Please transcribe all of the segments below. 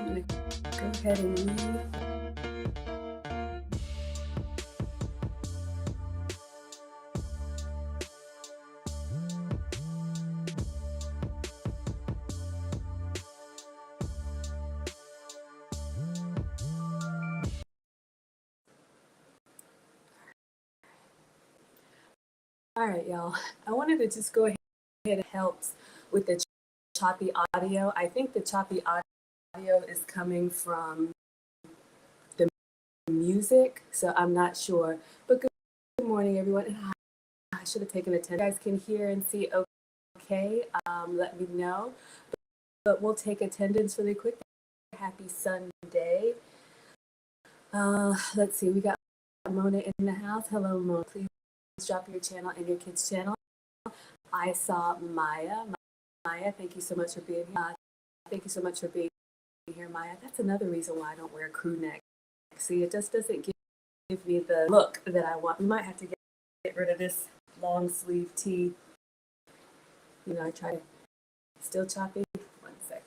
I'm going to go ahead and leave. All right, y'all. I wanted to just go ahead and help with the choppy audio. I think the choppy audio is coming from the music, so I'm not sure. But good morning, everyone. I should have taken attendance. You guys can hear and see okay. Let me know. But we'll take attendance really quick. Happy Sunday. Let's see. We got Mona in the house. Hello, Mona. Please drop your channel and your kids' channel. I saw Maya. Maya, thank you so much for being here. Thank you so much for being here, Maya. That's another reason why I don't wear crew neck. See, it just doesn't give me the look that I want. We might have to get rid of this long sleeve tee. You know, I try to still choppy. 1 second.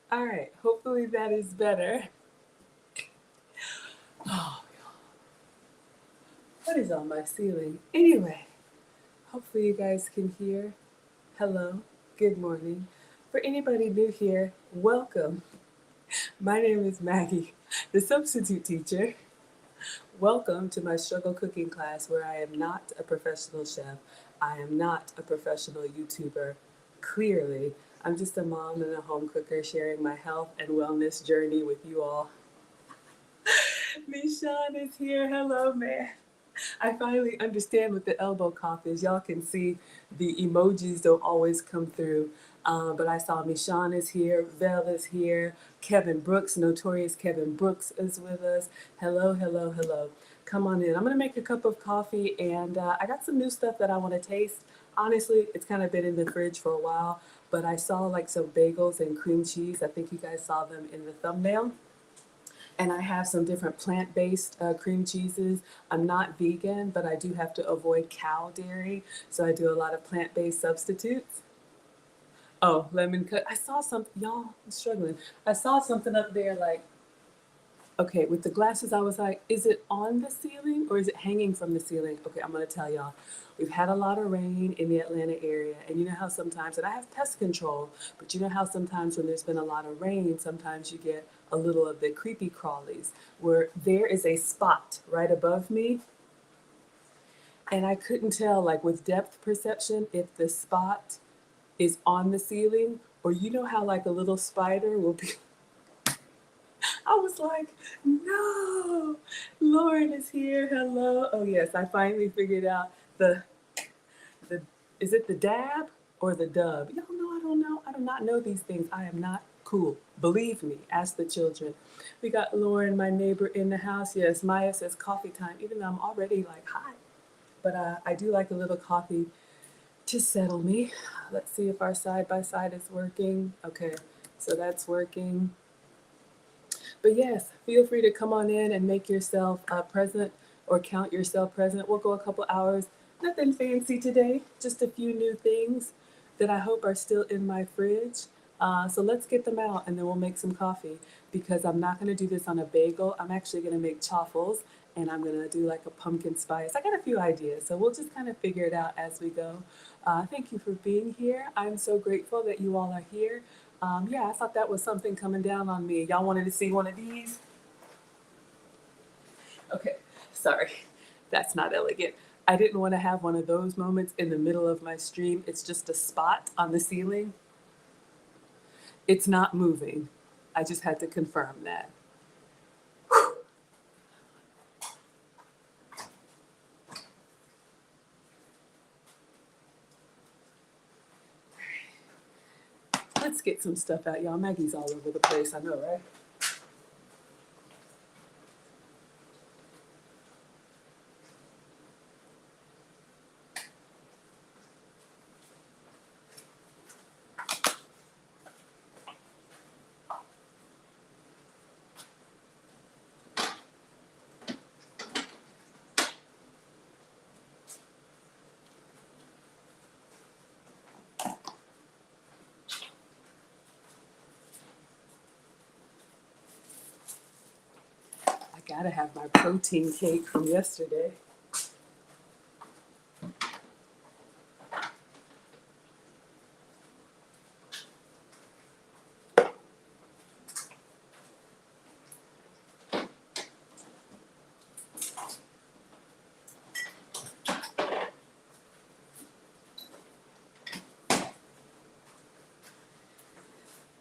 All right, hopefully that is better. Oh, what is on my ceiling? Anyway, hopefully you guys can hear. Hello, good morning. For anybody new here, welcome. My name is Maggie, the substitute teacher. Welcome to my struggle cooking class where I am not a professional chef. I am not a professional YouTuber. Clearly, I'm just a mom and a home cooker sharing my health and wellness journey with you all. Michonne is here. Hello, man. I finally understand what the elbow cough is. Y'all can see the emojis don't always come through. But I saw Michonne is here, Vel is here, Kevin Brooks, notorious Kevin Brooks is with us. Hello, hello, hello. Come on in. I'm gonna make a cup of coffee and I got some new stuff that I wanna taste. Honestly, it's kind of been in the fridge for a while, but I saw like some bagels and cream cheese. I think you guys saw them in the thumbnail. And I have some different plant-based cream cheeses. I'm not vegan, but I do have to avoid cow dairy, so I do a lot of plant-based substitutes. Oh, lemon cut. I saw something, y'all, I'm struggling. I saw something up there like, okay, with the glasses, I was like, is it on the ceiling or is it hanging from the ceiling? Okay, I'm gonna tell y'all. We've had a lot of rain in the Atlanta area, and you know how sometimes, and I have pest control, but you know how sometimes when there's been a lot of rain, sometimes you get a little of the creepy crawlies, where there is a spot right above me, and I couldn't tell, like with depth perception, if the spot is on the ceiling, or you know how like a little spider will be. I was like, no, Lauren is here. Hello. Oh yes, I finally figured out the is it the dab or the dub? Y'all know I don't know. I do not know these things. I am not cool. Believe me, ask the children. We got Lauren, my neighbor, in the house. Yes, Maya says coffee time, even though I'm already like hot. But I do like a little coffee to settle me. Let's see if our side by side is working. Okay, so that's working. But yes, feel free to come on in and make yourself present or count yourself present. We'll go a couple hours. Nothing fancy today, just a few new things that I hope are still in my fridge. So let's get them out and then we'll make some coffee because I'm not going to do this on a bagel. I'm actually going to make chaffles and I'm going to do like a pumpkin spice. I got a few ideas, so we'll just kind of figure it out as we go. Thank you for being here. I'm so grateful that you all are here. Yeah, I thought that was something coming down on me. Y'all wanted to see one of these? Okay, sorry. That's not elegant. I didn't want to have one of those moments in the middle of my stream. It's just a spot on the ceiling. It's not moving. I just had to confirm that. Let's get some stuff out, y'all. Maggie's all over the place, I know, right? gotta have my protein cake from yesterday.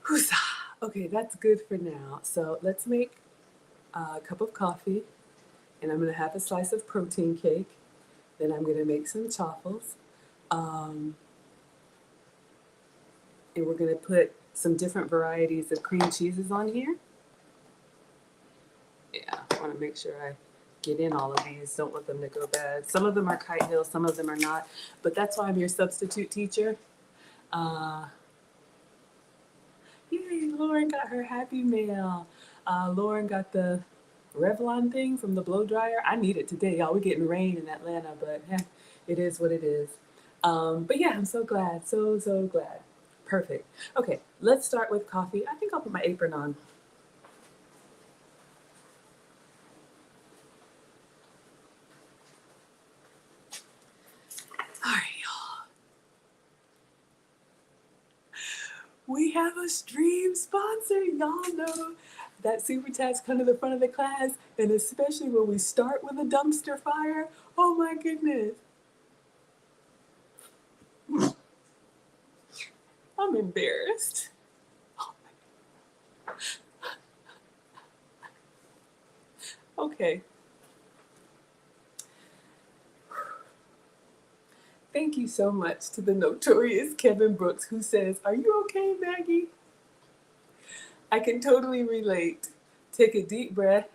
Huzzah. Okay, that's good for now. So let's make a cup of coffee, and I'm gonna have a slice of protein cake. Then I'm gonna make some chaffles. Um, and we're gonna put some different varieties of cream cheeses on here. Yeah, I wanna make sure I get in all of these. Don't want them to go bad. Some of them are Kite Hill, some of them are not. But that's why I'm your substitute teacher. Uh, Yay, Lauren got her Happy Mail. Lauren got the Revlon thing from the blow dryer. I need it today, y'all. We're getting rain in Atlanta, but it is what it is. But yeah, I'm so glad. So glad. Perfect. Okay, let's start with coffee. I think I'll put my apron on. All right, y'all. We have a stream sponsor. Y'all know that super chats come to the front of the class, and especially when we start with a dumpster fire. Oh my goodness. I'm embarrassed. Okay. Thank you so much to the notorious Kevin Brooks, who says, "Are you okay, Maggie?" I can totally relate. Take a deep breath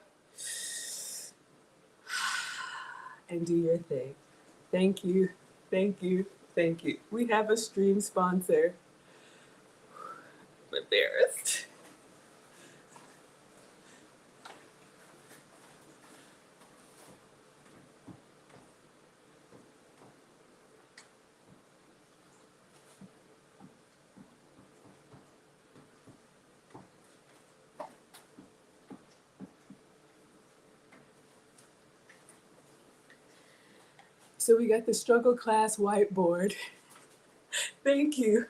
and do your thing. Thank you, thank you, thank you. We have a stream sponsor. I'm embarrassed. So we got the struggle class whiteboard. Thank you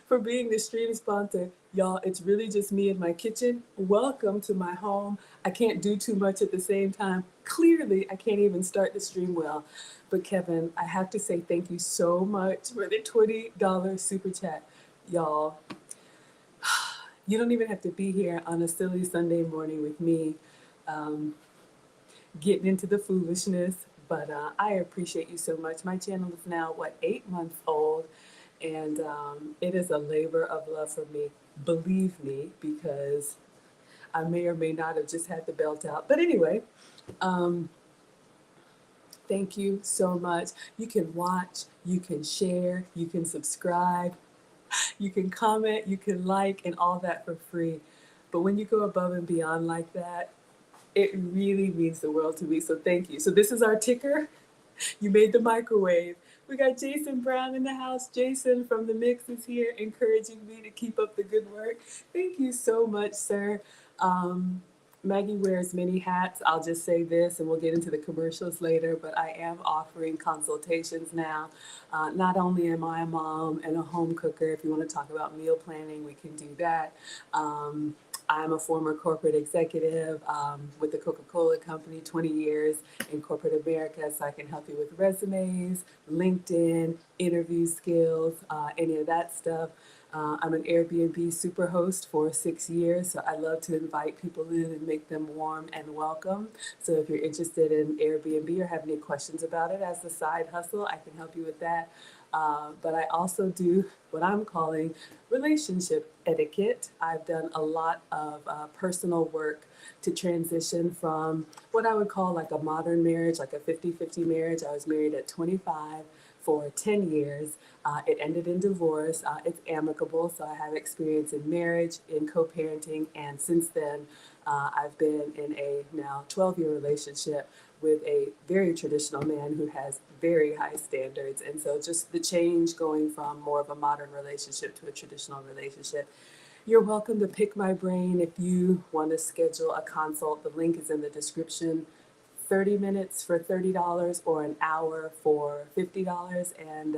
for being the stream sponsor. Y'all, it's really just me in my kitchen. Welcome to my home. I can't do too much at the same time. Clearly, I can't even start the stream well. But Kevin, I have to say thank you so much for the $20 super chat. Y'all, you don't even have to be here on a silly Sunday morning with me um, getting into the foolishness. But I appreciate you so much. My channel is now, 8 months old? And it is a labor of love for me. Believe me, because I may or may not have just had the belt out. But anyway, um, thank you so much. You can watch, you can share, you can subscribe, you can comment, you can like, and all that for free. But when you go above and beyond like that, it really means the world to me. So thank you. So this is our ticker. You made the microwave. We got Jason Brown in the house. Jason from the Mix is here, encouraging me to keep up the good work. Thank you so much, sir. Um, Maggie wears many hats. I'll just say this, and we'll get into the commercials later, but I am offering consultations now. Not only am I a mom and a home cooker, if you want to talk about meal planning, we can do that. I'm a former corporate executive with the Coca-Cola Company, 20 years in corporate America, so I can help you with resumes, LinkedIn, interview skills, any of that stuff. I'm an Airbnb superhost for 6 years, so I love to invite people in and make them warm and welcome. So if you're interested in Airbnb or have any questions about it as a side hustle, I can help you with that. But I also do what I'm calling relationship etiquette. I've done a lot of personal work to transition from what I would call like a modern marriage, like a 50-50 marriage. I was married at 25 for 10 years. It ended in divorce. It's amicable, so I have experience in marriage, in co-parenting, and since then, I've been in a now 12-year relationship with a very traditional man who has very high standards. And so just the change going from more of a modern relationship to a traditional relationship You're welcome to pick my brain if you want to schedule a consult. The link is in the description. 30 minutes for $30 or an hour for $50, and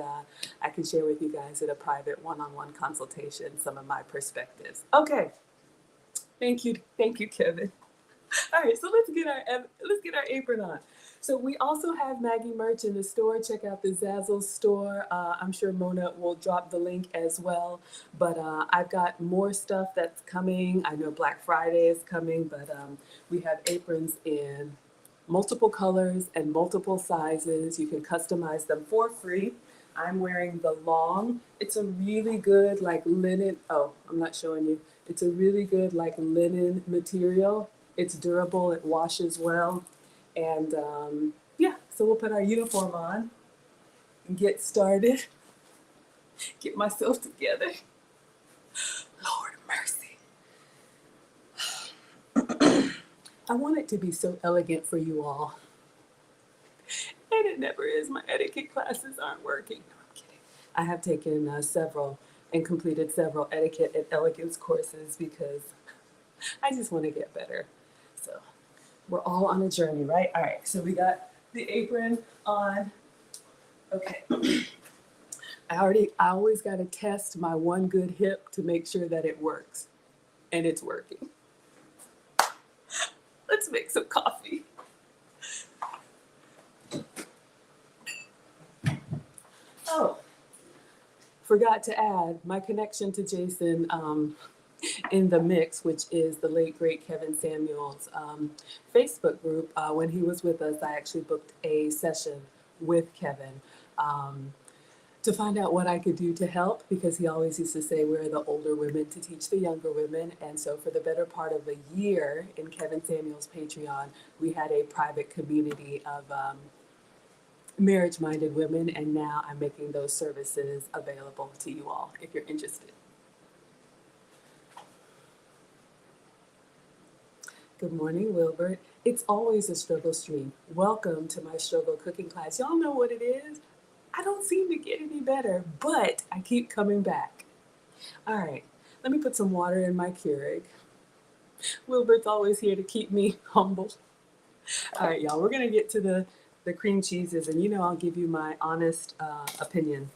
I can share with you guys in a private one-on-one consultation some of my perspectives. Okay, thank you, Kevin. All right, so let's get our apron on. So we also have Maggie merch in the store. Check out the Zazzle store. I'm sure Mona will drop the link as well. But I've got more stuff that's coming. I know Black Friday is coming, but we have aprons in multiple colors and multiple sizes. You can customize them for free. I'm wearing the long. It's a really good like linen. Oh, I'm not showing you. It's a really good like linen material. It's durable. It washes well. And yeah, so we'll put our uniform on and get started. Get myself together. Lord mercy. I want it to be so elegant for you all. And it never is. My etiquette classes aren't working. No, I'm kidding. I have taken several and completed several etiquette and elegance courses because I just want to get better. So we're all on a journey, right? All right, so we got the apron on. Okay. I always got to test my one good hip to make sure that it works. And it's working. Let's make some coffee. Oh, forgot to add my connection to Jason in the mix, which is the late great Kevin Samuel's Facebook group. When he was with us, I actually booked a session with Kevin to find out what I could do to help, because he always used to say we're the older women to teach the younger women. And so for the better part of a year in Kevin Samuel's Patreon, we had a private community of marriage-minded women, and now I'm making those services available to you all if you're interested. Good morning, Wilbert. It's always a struggle stream. Welcome to my struggle cooking class. Y'all know what it is. I don't seem to get any better, but I keep coming back. All right, let me put some water in my Keurig. Wilbert's always here to keep me humble. All right, y'all, we're gonna get to the cream cheeses, and you know I'll give you my honest opinion.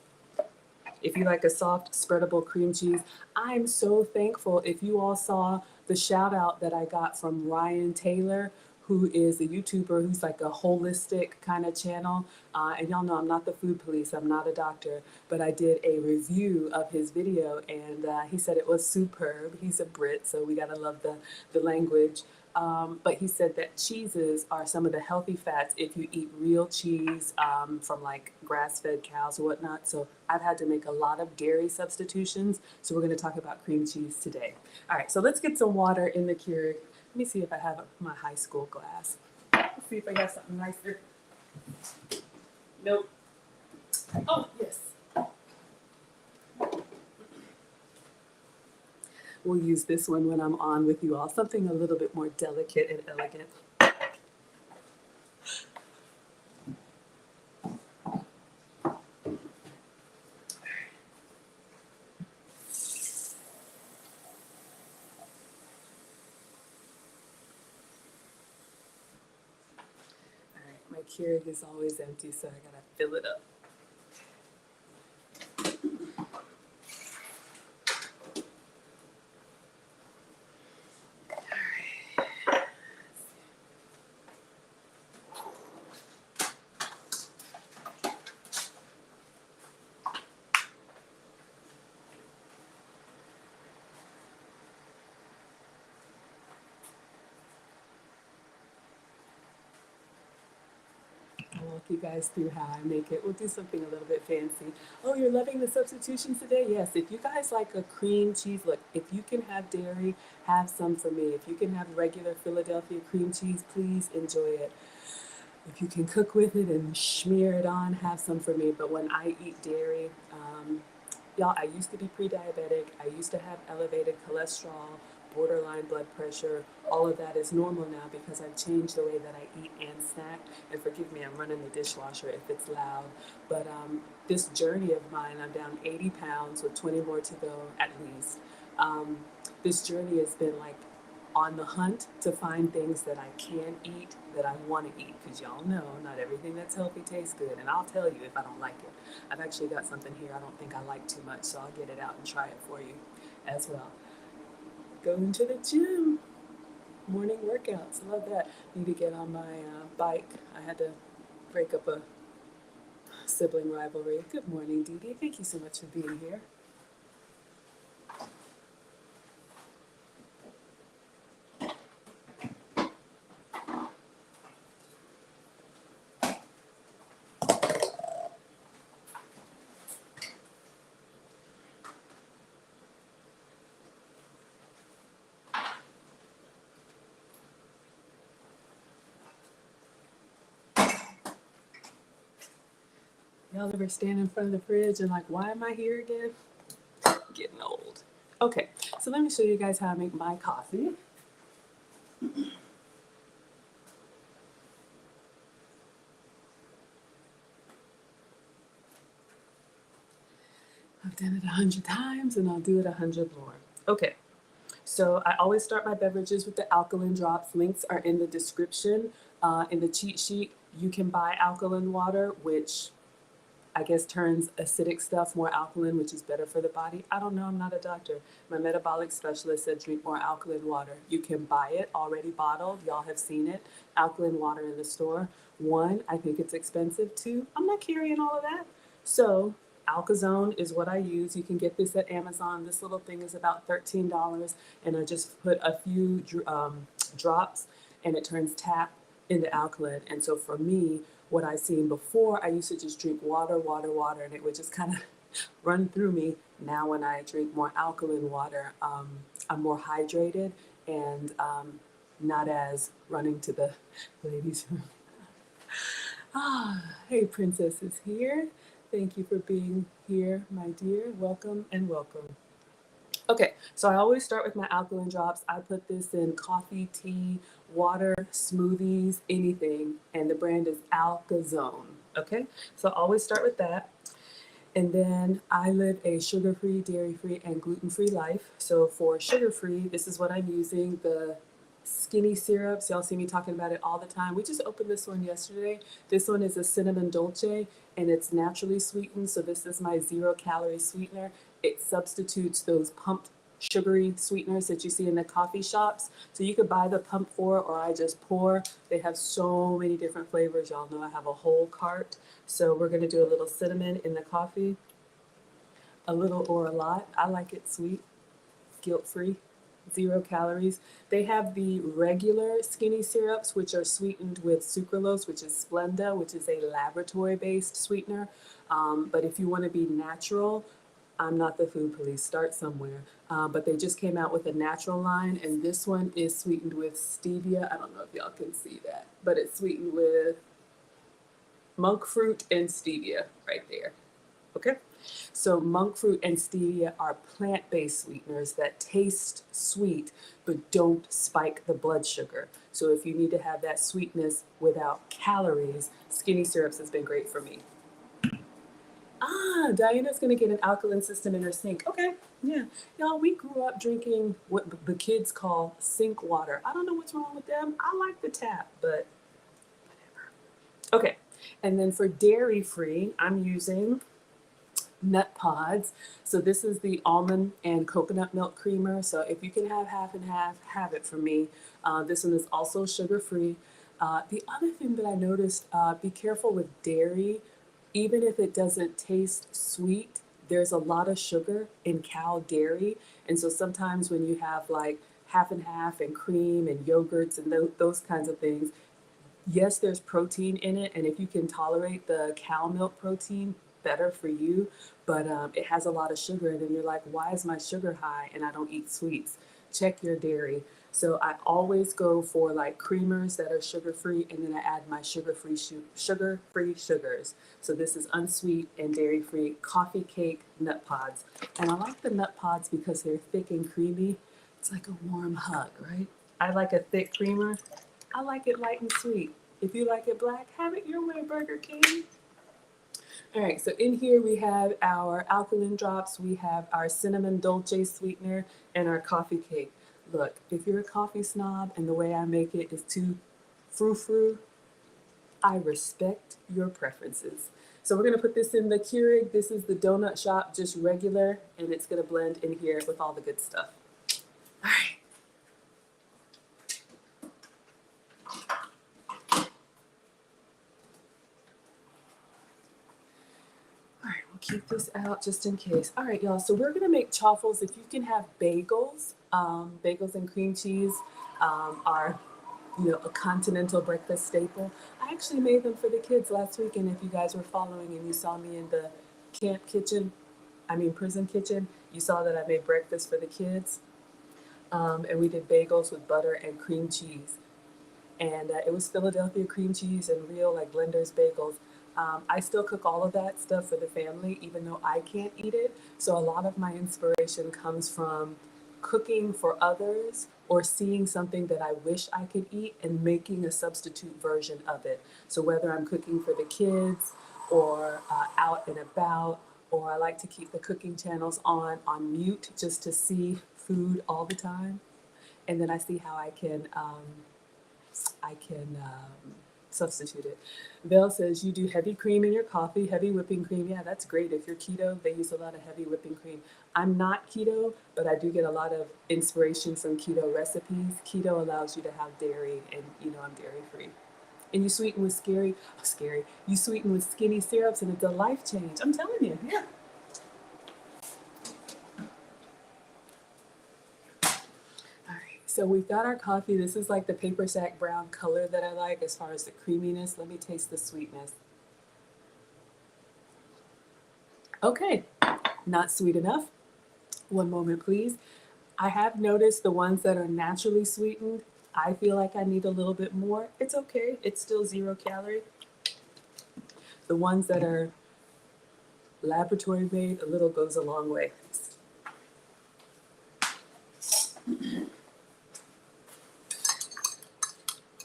If you like a soft, spreadable cream cheese, I'm so thankful if you all saw the shout out that I got from Ryan Taylor, who is a YouTuber who's like a holistic kind of channel. And y'all know I'm not the food police, I'm not a doctor, but I did a review of his video, and he said it was superb. He's a Brit, so we gotta love the language. But he said that cheeses are some of the healthy fats if you eat real cheese from like grass-fed cows or whatnot. So I've had to make a lot of dairy substitutions. So we're going to talk about cream cheese today. All right, so let's get some water in the Keurig. Let me see if I have my high school glass. Let's see if I got something nicer. Nope. Oh, yes. We'll use this one when I'm on with you all. Something a little bit more delicate and elegant. All right, my Keurig is always empty, so I gotta fill it up. I'll walk you guys through how I make it. We'll do something a little bit fancy. Oh, you're loving the substitutions today? Yes. If you guys like a cream cheese, look, if you can have dairy, have some for me. If you can have regular Philadelphia cream cheese, please enjoy it. If you can cook with it and smear it on, have some for me. But when I eat dairy, y'all, I used to be pre-diabetic. I used to have elevated cholesterol, borderline blood pressure. All of that is normal now because I've changed the way that I eat and snack. And forgive me, I'm running the dishwasher if it's loud. But this journey of mine, I'm down 80 pounds with 20 more to go at least. This journey has been like on the hunt to find things that I can eat, that I want to eat, because y'all know not everything that's healthy tastes good, and I'll tell you if I don't like it. I've actually got something here I don't think I like too much, so I'll get it out and try it for you as well. Going to the gym, morning workouts, love that. Need to get on my bike. I had to break up a sibling rivalry. Good morning, Dee Dee. Thank you so much for being here. Y'all ever stand in front of the fridge and like, why am I here again? Getting old. Okay, so let me show you guys how I make my coffee. I've done it 100 times and I'll do it 100 more. Okay, so I always start my beverages with the alkaline drops. Links are in the description. In the cheat sheet, you can buy alkaline water, which I guess turns acidic stuff more alkaline, which is better for the body. I don't know, I'm not a doctor. My metabolic specialist said drink more alkaline water. You can buy it already bottled. Y'all have seen it. Alkaline water in the store. One, I think it's expensive. Two, I'm not carrying all of that. So Alkazone is what I use. You can get this at Amazon. This little thing is about $13, and I just put a few drops, and it turns tap into alkaline. And so for me, what I seen before, I used to just drink water, and it would just kind of run through me. Now when I drink more alkaline water, I'm more hydrated and not as running to the ladies' room. Hey, Princess is here. Thank you for being here, my dear. Welcome and welcome. Okay, so I always start with my alkaline drops. I put this in coffee, tea, water, smoothies, anything, and the brand is Alkazone. Okay, so I always start with that. And then I live a sugar-free, dairy-free, and gluten-free life. So for sugar-free, this is what I'm using, the skinny syrups. Y'all see me talking about it all the time. We just opened this one yesterday. This one is a cinnamon dolce, and it's naturally sweetened. So this is my 0-calorie sweetener. It substitutes those pumped sugary sweeteners that you see in the coffee shops. So you could buy the pump for it, or I just pour. They have so many different flavors. Y'all know I have a whole cart. So we're going to do a little cinnamon in the coffee, a little or a lot. I like it sweet, guilt-free, 0 calories. They have the regular skinny syrups, which are sweetened with sucralose, which is Splenda, which is a laboratory-based sweetener. But if you want to be natural, I'm not the food police, start somewhere. But they just came out with a natural line, and this one is sweetened with stevia. I don't know if y'all can see that, but it's sweetened with monk fruit and stevia right there. Okay? So monk fruit and stevia are plant-based sweeteners that taste sweet but don't spike the blood sugar. So if you need to have that sweetness without calories, skinny syrups has been great for me. Diana's gonna get an alkaline system in her sink. Okay, yeah. Y'all, we grew up drinking what the kids call sink water. I don't know what's wrong with them. I like the tap, but whatever. Okay, and then for dairy-free, I'm using nut pods. So this is the almond and coconut milk creamer. So if you can have half and half, have it for me. This one is also sugar-free. The other thing that I noticed, be careful with dairy. Even if it doesn't taste sweet, there's a lot of sugar in cow dairy. And so sometimes when you have like half and half and cream and yogurts and those kinds of things, yes, there's protein in it, and if you can tolerate the cow milk protein, better for you. But it has a lot of sugar, and then you're like, why is my sugar high and I don't eat sweets? Check your dairy. So I always go for like creamers that are sugar-free, and then I add my sugar-free sugars. So this is unsweet and dairy-free coffee cake nut pods. And I like the nut pods because they're thick and creamy. It's like a warm hug, right? I like a thick creamer. I like it light and sweet. If you like it black, have it your way, Burger King. All right, so in here we have our alkaline drops, we have our cinnamon dolce sweetener, and our coffee cake. Look, if you're a coffee snob and the way I make it is too frou-frou, I respect your preferences. So we're gonna put this in the Keurig. This is the donut shop, just regular, and it's gonna blend in here with all the good stuff. All right. All right, we'll keep this out just in case. All right, y'all, so we're gonna make chaffles. If you can have bagels, bagels and cream cheese are a continental breakfast staple. I actually made them for the kids last weekend. If you guys were following and you saw me in the prison kitchen, you saw that I made breakfast for the kids. And we did bagels with butter and cream cheese. And it was Philadelphia cream cheese and real like Blender's bagels. I still cook all of that stuff for the family, even though I can't eat it. So a lot of my inspiration comes from cooking for others or seeing something that I wish I could eat and making a substitute version of it. So whether I'm cooking for the kids or out and about, or I like to keep the cooking channels on mute just to see food all the time, and then I see how I can substitute it. Belle says you do heavy cream in your coffee, heavy whipping cream. Yeah, that's great. If you're keto, they use a lot of heavy whipping cream. I'm not keto, but I do get a lot of inspiration from keto recipes. Keto allows you to have dairy, and I'm dairy free. And you sweeten with You sweeten with skinny syrups, and it's a life change. I'm telling you, yeah. So we've got our coffee. This is like the paper sack brown color that I like as far as the creaminess. Let me taste the sweetness. Okay, not sweet enough. One moment, please. I have noticed the ones that are naturally sweetened, I feel like I need a little bit more. It's okay. It's still 0 calorie. The ones that are laboratory made, a little goes a long way.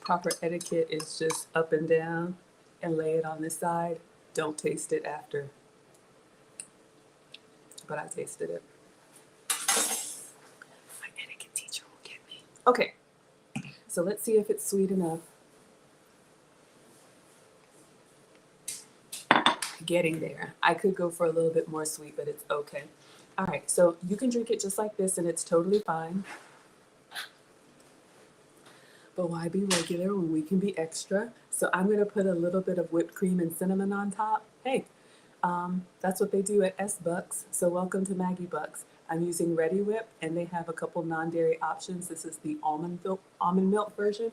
Proper etiquette is just up and down and lay it on this side. Don't taste it after. But I tasted it. My etiquette teacher will get me. Okay, so let's see if it's sweet enough. Getting there. I could go for a little bit more sweet, but it's okay. All right, so you can drink it just like this and it's totally fine. But why be regular when we can be extra? So I'm going to put a little bit of whipped cream and cinnamon on top. Hey, that's what they do at S-Bucks. So welcome to Maggie Bucks. I'm using Ready Whip, and they have a couple non-dairy options. This is the almond milk version.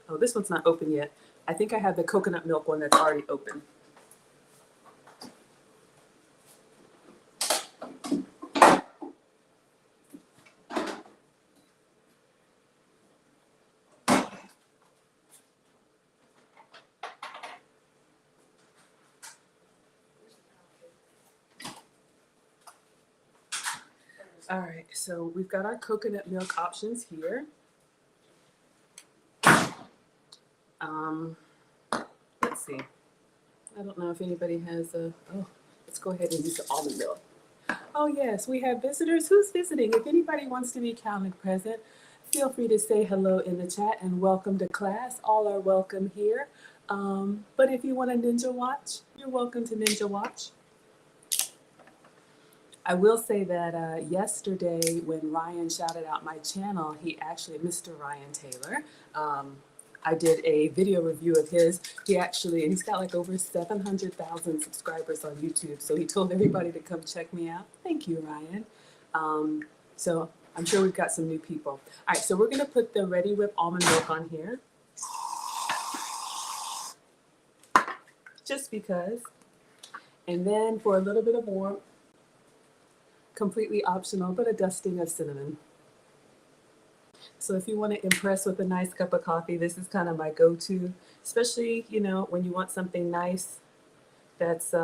Oh, this one's not open yet. I think I have the coconut milk one that's already open. All right, so we've got our coconut milk options here. Let's see. I don't know if anybody has let's go ahead and use the almond milk. Oh yes, we have visitors. Who's visiting? If anybody wants to be counted present, feel free to say hello in the chat and welcome to class. All are welcome here. But if you want to ninja watch, you're welcome to ninja watch. I will say that yesterday when Ryan shouted out my channel, Mr. Ryan Taylor, I did a video review of his. He's got like over 700,000 subscribers on YouTube. So he told everybody to come check me out. Thank you, Ryan. So I'm sure we've got some new people. All right, so we're gonna put the Ready Whip almond milk on here. Just because. And then for a little bit of warmth, completely optional, but a dusting of cinnamon. So if you want to impress with a nice cup of coffee, this is kind of my go-to, especially, when you want something nice that's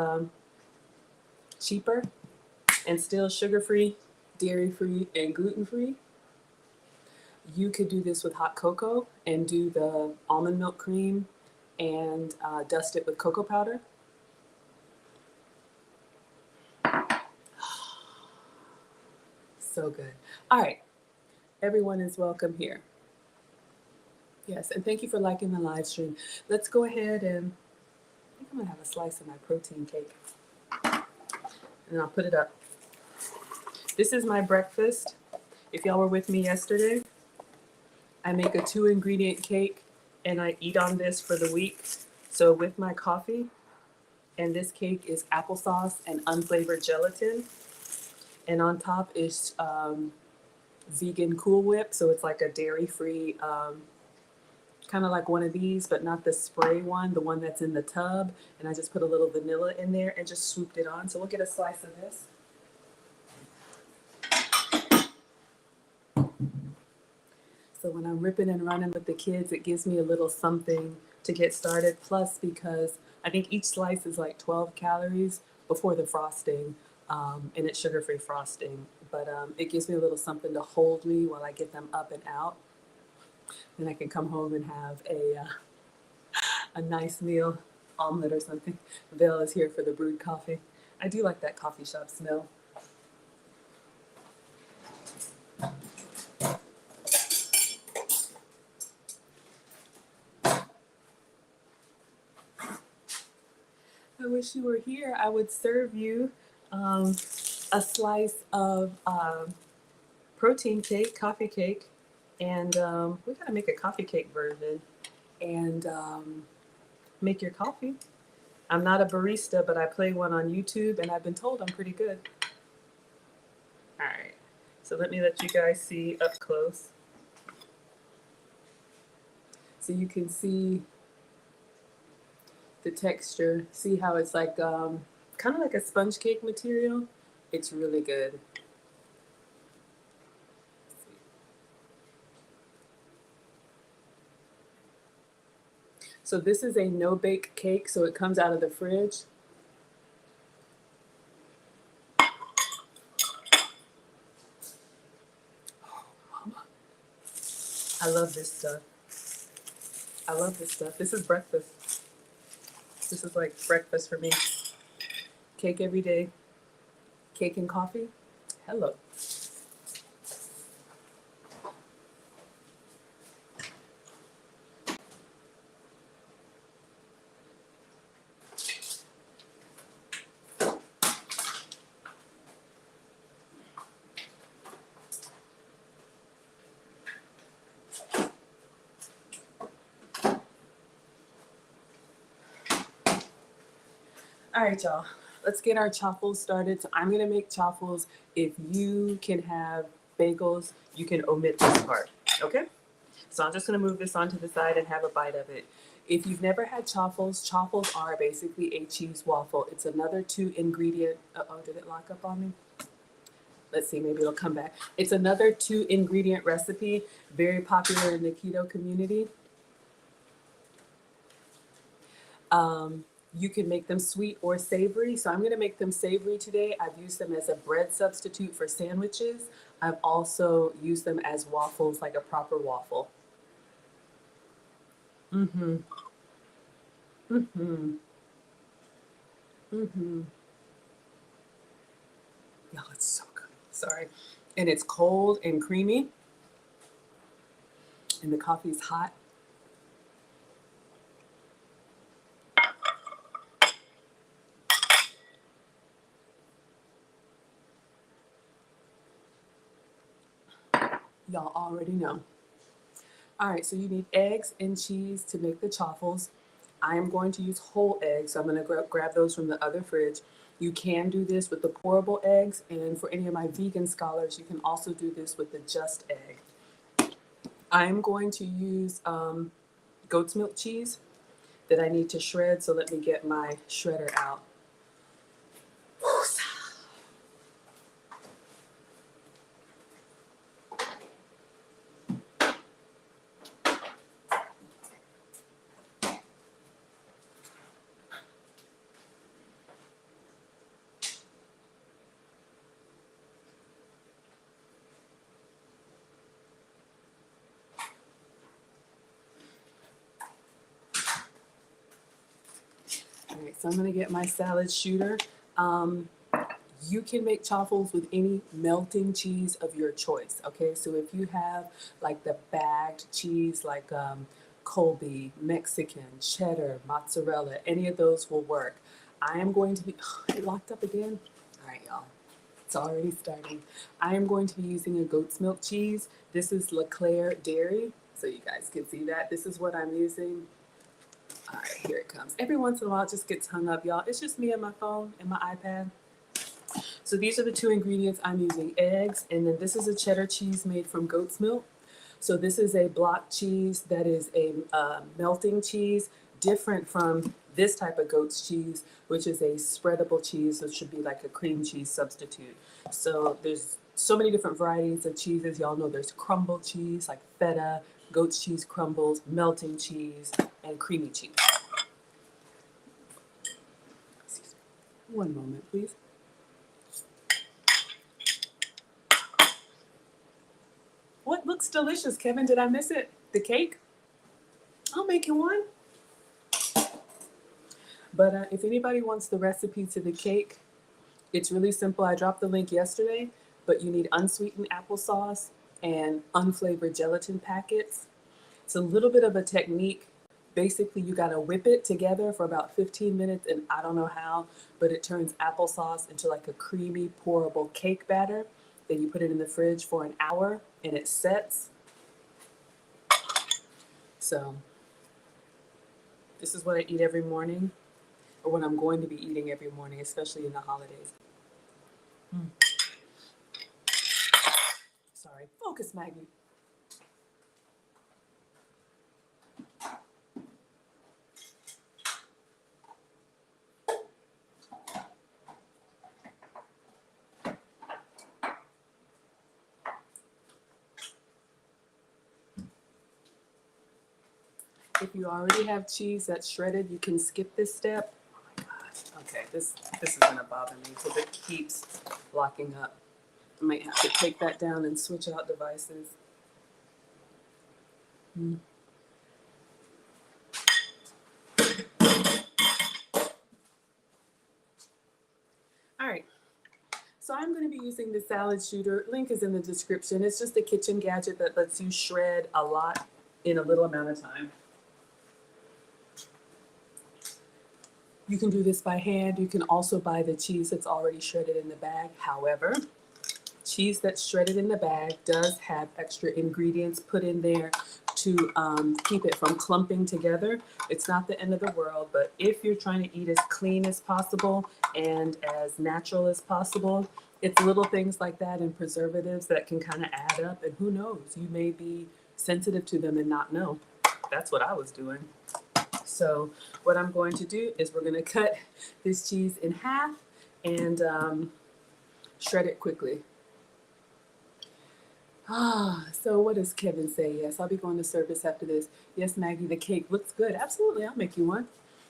cheaper and still sugar-free, dairy-free, and gluten-free. You could do this with hot cocoa and do the almond milk cream and dust it with cocoa powder. So good. All right, everyone is welcome here. Yes, and thank you for liking the live stream. Let's go ahead and I think I'm gonna have a slice of my protein cake and I'll put it up. This is my breakfast. If y'all were with me yesterday, I make a 2-ingredient cake and I eat on this for the week. So with my coffee, and this cake is applesauce and unflavored gelatin. And on top is vegan Cool Whip. So it's like a dairy-free, kind of like one of these, but not the spray one, the one that's in the tub. And I just put a little vanilla in there and just swooped it on. So we'll get a slice of this. So when I'm ripping and running with the kids, it gives me a little something to get started. Plus, because I think each slice is like 12 calories before the frosting, and it's sugar-free frosting. But it gives me a little something to hold me while I get them up and out. Then I can come home and have a nice meal, omelet or something. Val is here for the brewed coffee. I do like that coffee shop smell. I wish you were here. I would serve you a slice of protein cake, coffee cake, and we gotta make a coffee cake version and make your coffee. I'm not a barista, but I play one on YouTube, and I've been told I'm pretty good. All right, so let me let you guys see up close. So you can see the texture. See how it's like kind of like a sponge cake material. It's really good. So this is a no-bake cake, so it comes out of the fridge. Oh, mama. I love this stuff. I love this stuff. This is breakfast. This is like breakfast for me. Cake every day. Cake and coffee. Hello. All right, y'all. Let's get our chaffles started. So I'm gonna make chaffles. If you can have bagels, you can omit this part. Okay? So I'm just gonna move this onto the side and have a bite of it. If you've never had chaffles, chaffles are basically a cheese waffle. It's another 2-ingredient. Uh-oh, did it lock up on me? Let's see, maybe it'll come back. It's another 2-ingredient recipe, very popular in the keto community. You can make them sweet or savory. So I'm going to make them savory today. I've used them as a bread substitute for sandwiches. I've also used them as waffles, like a proper waffle. Mm-hmm. Mm-hmm. Mm-hmm. Yeah, it's so good. Sorry. And it's cold and creamy. And the coffee's hot. Y'all already know. All right, so you need eggs and cheese to make the chaffles. I am going to use whole eggs, so I'm going to grab those from the other fridge. You can do this with the pourable eggs, and for any of my vegan scholars, you can also do this with the just egg. I'm going to use goat's milk cheese that I need to shred, so let me get my shredder out. All right, so I'm gonna get my salad shooter. You can make chaffles with any melting cheese of your choice. Okay, so if you have like the bagged cheese, like Colby, Mexican, cheddar, mozzarella, any of those will work. I am going to be it locked up again. All right, y'all. It's already starting. I am going to be using a goat's milk cheese. This is Leclerc Dairy, so you guys can see that. This is what I'm using. All right, here it comes. Every once in a while, it just gets hung up, y'all. It's just me and my phone and my iPad. So these are the two ingredients I'm using: eggs, and then this is a cheddar cheese made from goat's milk. So this is a block cheese that is a melting cheese, different from this type of goat's cheese, which is a spreadable cheese, which should be like a cream cheese substitute. So there's so many different varieties of cheeses. Y'all know there's crumble cheese, like feta, goat's cheese crumbles, melting cheese, and creamy cheese. Excuse me. One moment, please. What looks delicious, Kevin? Did I miss it? The cake? I'll make you one. But if anybody wants the recipe to the cake, it's really simple. I dropped the link yesterday, but you need unsweetened applesauce and unflavored gelatin packets. It's a little bit of a technique. Basically, you got to whip it together for about 15 minutes, and I don't know how, but it turns applesauce into like a creamy, pourable cake batter. Then you put it in the fridge for an hour, and it sets. So this is what I eat every morning, or what I'm going to be eating every morning, especially in the holidays. Sorry. Focus, Maggie. If you already have cheese that's shredded, you can skip this step. Oh my gosh. Okay, this is gonna bother me because it keeps locking up. I might have to take that down and switch out devices. All right. So I'm going to be using the salad shooter. Link is in the description. It's just a kitchen gadget that lets you shred a lot in a little amount of time. You can do this by hand. You can also buy the cheese that's already shredded in the bag. However, cheese that's shredded in the bag does have extra ingredients put in there to keep it from clumping together. It's not the end of the world, but if you're trying to eat as clean as possible and as natural as possible, it's little things like that and preservatives that can kind of add up. And who knows, you may be sensitive to them and not know. That's what I was doing. So what I'm going to do is we're going to cut this cheese in half and shred it quickly. So what does Kevin say? Yes, I'll be going to service after this. Yes, Maggie, the cake looks good. Absolutely, I'll make you one.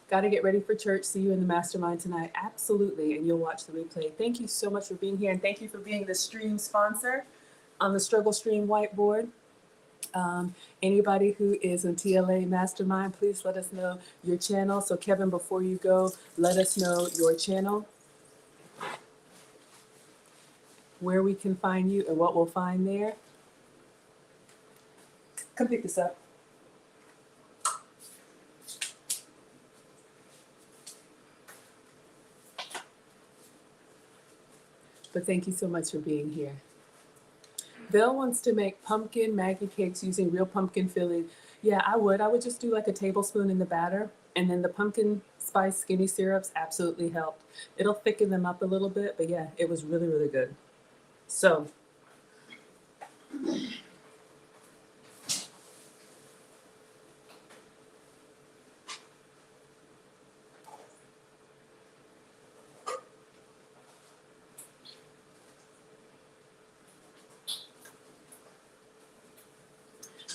Got to get ready for church. See you in the mastermind tonight. Absolutely, and you'll watch the replay. Thank you so much for being here, and thank you for being the stream sponsor on the Struggle Stream whiteboard. Anybody who is in TLA Mastermind, please let us know your channel. So Kevin, before you go, let us know your channel, where we can find you and what we'll find there. Come pick this up. But thank you so much for being here. Bill wants to make pumpkin Maggie cakes using real pumpkin filling. Yeah, I would. I would just do like a tablespoon in the batter, and then the pumpkin spice skinny syrups absolutely helped. It'll thicken them up a little bit, but yeah, it was really, really good. So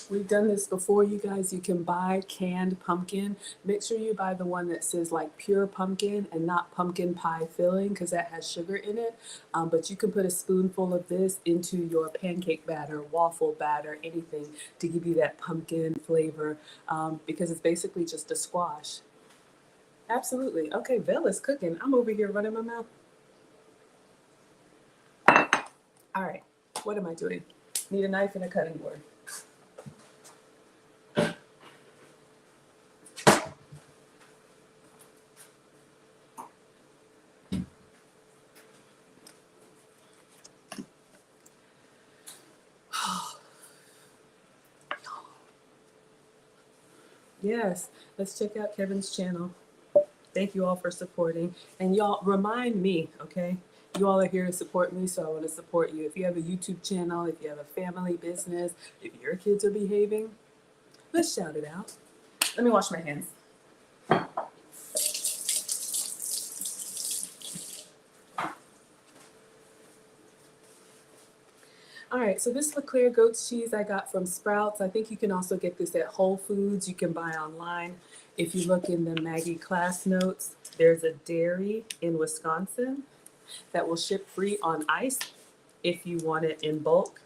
we've done this before, you guys. You can buy canned pumpkin. Make sure you buy the one that says like pure pumpkin and not pumpkin pie filling, because that has sugar in it. But you can put a spoonful of this into your pancake batter, waffle batter, anything to give you that pumpkin flavor, because it's basically just a squash. Absolutely. Okay, Bella's cooking. I'm over here running my mouth. All right, what am I doing? Need a knife and a cutting board. Yes, let's check out Kevin's channel. Thank you all for supporting. And y'all remind me, okay? You all are here to support me, so I want to support you. If you have a YouTube channel, if you have a family business, if your kids are behaving, let's shout it out. Let me wash my hands. All right, so this Leclerc goat's cheese I got from Sprouts. I think you can also get this at Whole Foods. You can buy online. If you look in the Maggie class notes, there's a dairy in Wisconsin that will ship free on ice if you want it in bulk.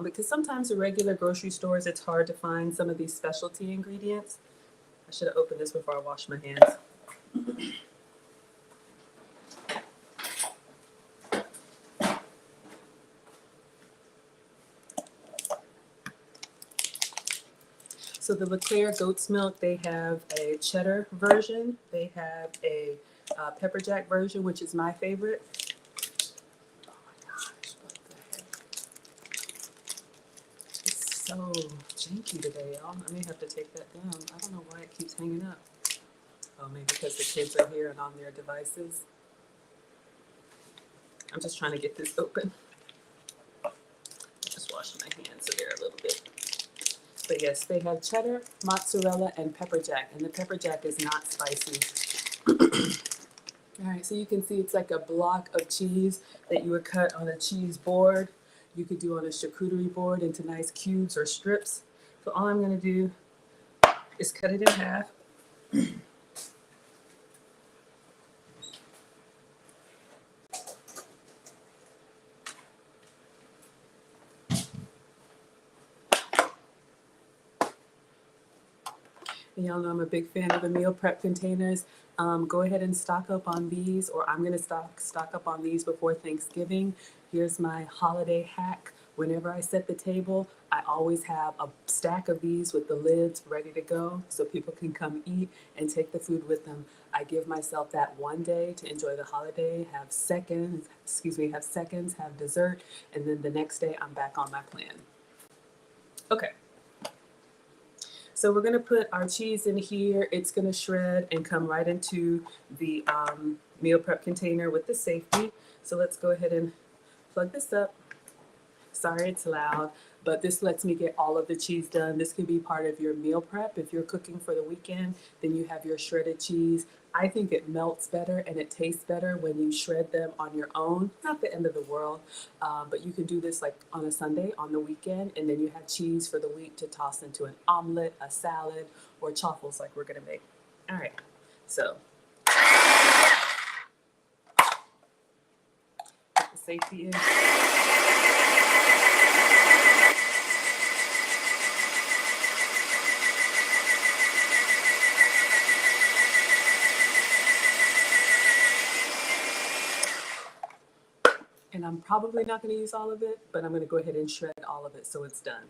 Because sometimes at regular grocery stores, it's hard to find some of these specialty ingredients. I should have opened this before I washed my hands. So the Leclerc goat's milk, they have a cheddar version. They have a pepper jack version, which is my favorite. Oh my gosh, what the heck? It's so janky today, y'all. I may have to take that down. I don't know why it keeps hanging up. Oh, maybe because the kids are here and on their devices. I'm just trying to get this open. Just washing my hands so they're a little bit. But yes, they have cheddar, mozzarella, and pepper jack. And the pepper jack is not spicy. All right, so you can see it's like a block of cheese that you would cut on a cheese board. You could do on a charcuterie board into nice cubes or strips. So all I'm gonna do is cut it in half. And y'all know I'm a big fan of the meal prep containers. Go ahead and stock up on these, or I'm gonna stock up on these before Thanksgiving. Here's my holiday hack. Whenever I set the table, I always have a stack of these with the lids ready to go so people can come eat and take the food with them. I give myself that one day to enjoy the holiday, have seconds, have dessert, and then the next day I'm back on my plan. Okay. So we're gonna put our cheese in here. It's gonna shred and come right into the meal prep container with the safety. So let's go ahead and plug this up. Sorry it's loud, but this lets me get all of the cheese done. This can be part of your meal prep. If you're cooking for the weekend, then you have your shredded cheese. I think it melts better and it tastes better when you shred them on your own. Not the end of the world, but you can do this like on a Sunday, on the weekend, and then you have cheese for the week to toss into an omelet, a salad, or chaffles like we're gonna make. All right, so put the safety in. And I'm probably not going to use all of it, but I'm going to go ahead and shred all of it so it's done.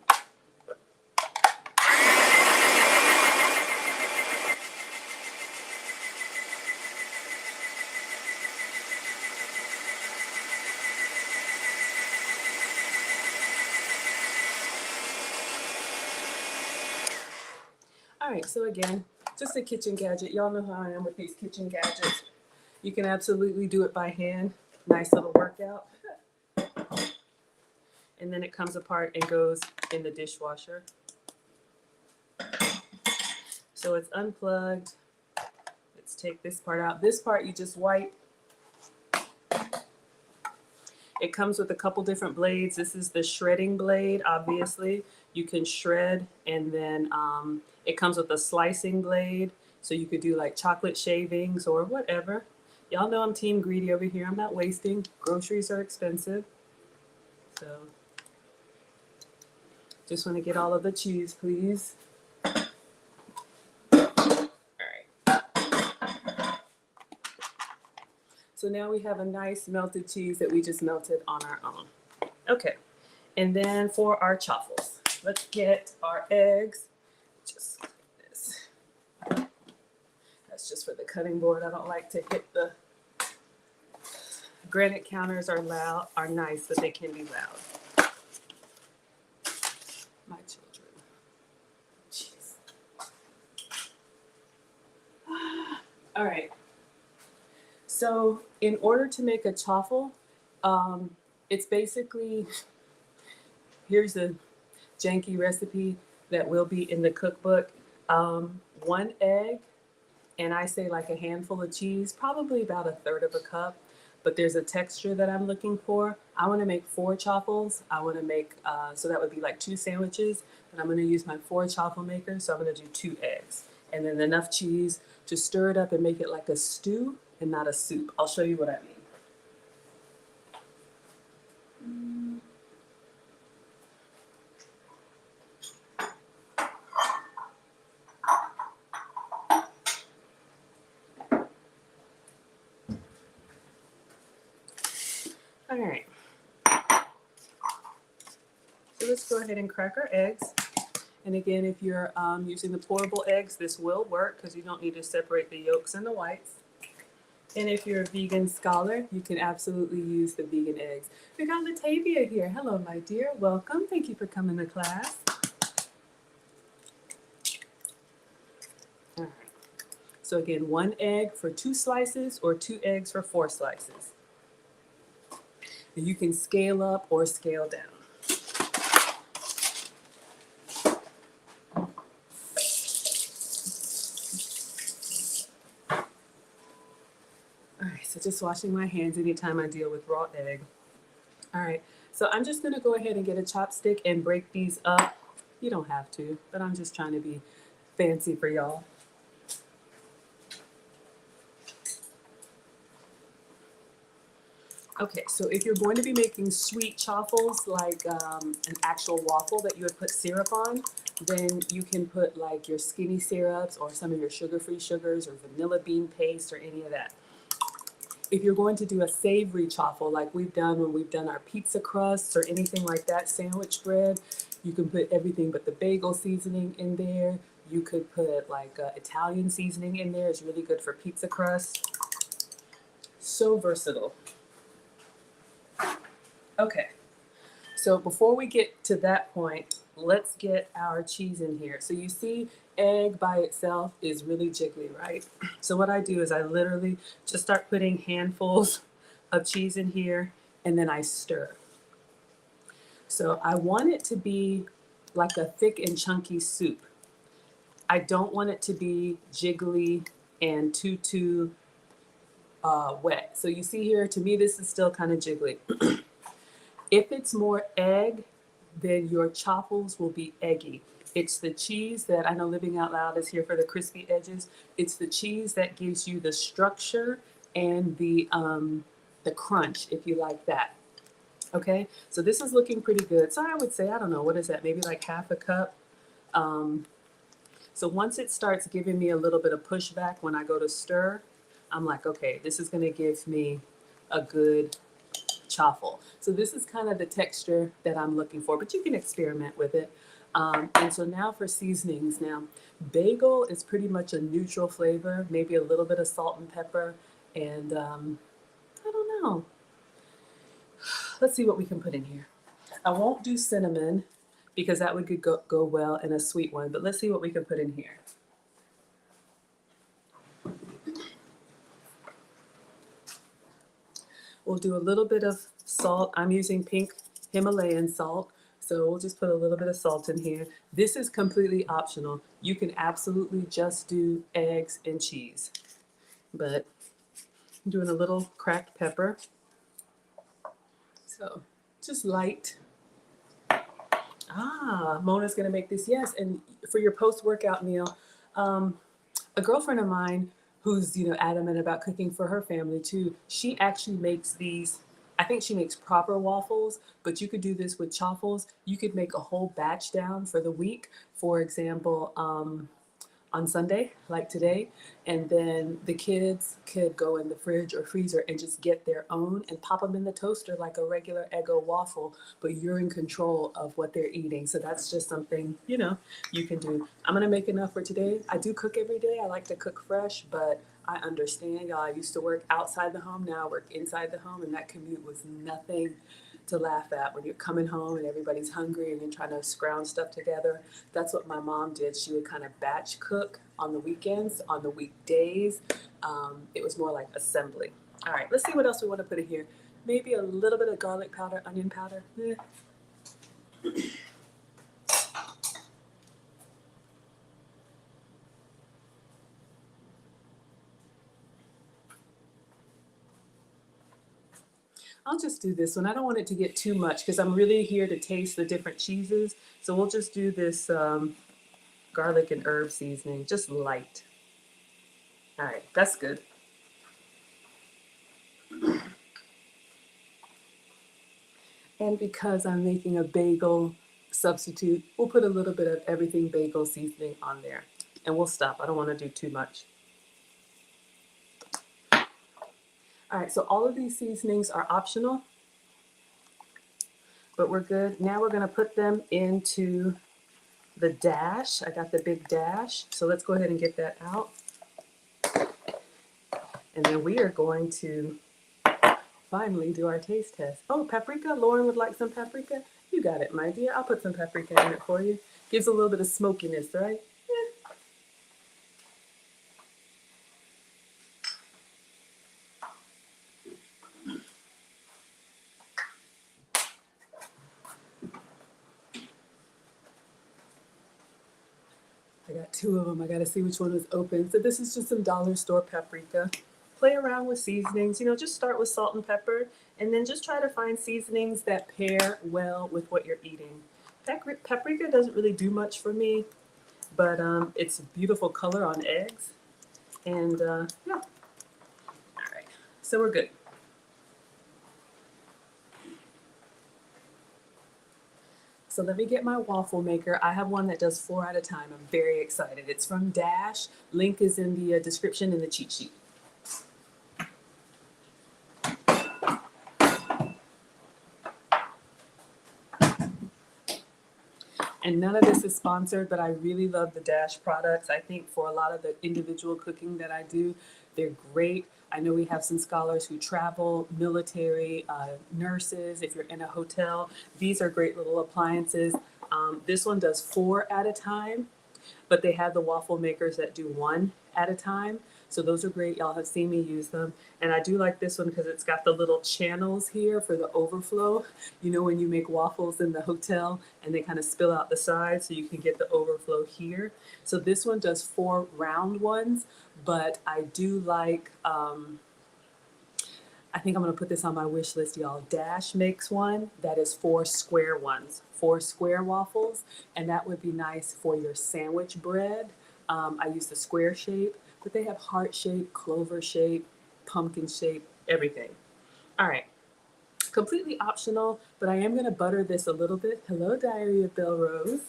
All right, so again, just a kitchen gadget. Y'all know how I am with these kitchen gadgets. You can absolutely do it by hand. Nice little workout. And then it comes apart and goes in the dishwasher. So it's unplugged. Let's take this part out. This part you just wipe. It comes with a couple different blades. This is the shredding blade, obviously. You can shred, and then it comes with a slicing blade. So you could do like chocolate shavings or whatever. Y'all know I'm team greedy over here. I'm not wasting. Groceries are expensive. So just want to get all of the cheese, please. All right. So now we have a nice melted cheese that we just melted on our own. Okay, and then for our chaffles, let's get our eggs. Just like this. That's just for the cutting board. I don't like to hit the granite counters. Are nice, but they can be loud. My children. Jeez. All right. So in order to make a chaffle, it's basically, here's a janky recipe that will be in the cookbook. 1 egg, and I say like a handful of cheese, probably about 1/3 of a cup. But there's a texture that I'm looking for. I want to make 4 chaffles. I want to make, so that would be like 2 sandwiches. And I'm going to use my 4 chaffle maker. So I'm going to do 2 eggs. And then enough cheese to stir it up and make it like a stew and not a soup. I'll show you what I mean. All right. So let's go ahead and crack our eggs. And again, if you're using the pourable eggs, this will work because you don't need to separate the yolks and the whites. And if you're a vegan scholar, you can absolutely use the vegan eggs. We got Latavia here. Hello, my dear. Welcome. Thank you for coming to class. All right. So again, 1 egg for 2 slices or 2 eggs for 4 slices. And you can scale up or scale down. All right, so just washing my hands anytime I deal with raw egg. All right, so I'm just gonna go ahead and get a chopstick and break these up. You don't have to, but I'm just trying to be fancy for y'all. Okay, so if you're going to be making sweet chaffles, like an actual waffle that you would put syrup on, then you can put like your skinny syrups or some of your sugar-free sugars or vanilla bean paste or any of that. If you're going to do a savory chaffle like we've done when we've done our pizza crusts or anything like that, sandwich bread, you can put everything but the bagel seasoning in there. You could put like Italian seasoning in there. It's really good for pizza crust. So versatile. Okay, so before we get to that point, let's get our cheese in here. So you see egg by itself is really jiggly, right? So what I do is I literally just start putting handfuls of cheese in here and then I stir. So I want it to be like a thick and chunky soup. I don't want it to be jiggly and too wet. So you see here, to me, this is still kind of jiggly. If it's more egg, then your chaffles will be eggy. It's the cheese that, I know Living Out Loud is here for the crispy edges. It's the cheese that gives you the structure and the crunch, if you like that. Okay, so this is looking pretty good. So I would say, I don't know, what is that? Maybe like half a cup. So once it starts giving me a little bit of pushback when I go to stir, I'm like, okay, this is gonna give me a good chaffle. So this is kind of the texture that I'm looking for, but you can experiment with it. And so now for seasonings. Now, bagel is pretty much a neutral flavor, maybe a little bit of salt and pepper, and I don't know. Let's see what we can put in here. I won't do cinnamon because that would go well in a sweet one, but let's see what we can put in here. We'll do a little bit of salt. I'm using pink Himalayan salt, so we'll just put a little bit of salt in here. This is completely optional. You can absolutely just do eggs and cheese, but I'm doing a little cracked pepper. So just light. Mona's gonna make this, yes. And for your post-workout meal, a girlfriend of mine who's adamant about cooking for her family too, she actually makes these. I think she makes proper waffles, but you could do this with chaffles. You could make a whole batch down for the week. For example, on on Sunday, like today, and then the kids could go in the fridge or freezer and just get their own and pop them in the toaster like a regular Eggo waffle, but you're in control of what they're eating. So that's just something, you can do. I'm gonna make enough for today. I do cook every day. I like to cook fresh, but I understand, y'all. I used to work outside the home, now I work inside the home, and that commute was nothing to laugh at when you're coming home and everybody's hungry and you're trying to scrounge stuff together. That's what my mom did. She would kind of batch cook on the weekends. On the weekdays, it was more like assembly. All right, let's see what else we want to put in here. Maybe a little bit of garlic powder, onion powder. I'll just do this one. I don't want it to get too much because I'm really here to taste the different cheeses. So we'll just do this garlic and herb seasoning, just light. All right, that's good. And because I'm making a bagel substitute, we'll put a little bit of everything bagel seasoning on there. And we'll stop. I don't want to do too much. All right, so all of these seasonings are optional, but we're good. Now we're going to put them into the dash. I got the big dash, so let's go ahead and get that out. And then we are going to finally do our taste test. Oh, paprika. Lauren would like some paprika. You got it, my dear. I'll put some paprika in it for you. Gives a little bit of smokiness, right? I got two of them. I got to see which one is open. So this is just some dollar store paprika. Play around with seasonings. Just start with salt and pepper, and then just try to find seasonings that pair well with what you're eating. Paprika doesn't really do much for me, but it's a beautiful color on eggs. And yeah, all right. So we're good. So let me get my waffle maker. I have one that does 4 at a time. I'm very excited. It's from Dash. Link is in the description in the cheat sheet. And none of this is sponsored, but I really love the Dash products. I think for a lot of the individual cooking that I do, they're great. I know we have some scholars who travel, military, nurses, if you're in a hotel. These are great little appliances. This one does 4 at a time, but they have the waffle makers that do 1 at a time. So those are great. Y'all have seen me use them. And I do like this one because it's got the little channels here for the overflow. When you make waffles in the hotel and they kind of spill out the sides, so you can get the overflow here. So this one does 4 round ones, but I do like, I think I'm going to put this on my wish list, y'all. Dash makes one that is 4 square ones, 4 square waffles, and that would be nice for your sandwich bread. I use the square shape, but they have heart shape, clover shape, pumpkin shape, everything. All right, completely optional, but I am going to butter this a little bit. Hello, Diary of Belle Rose.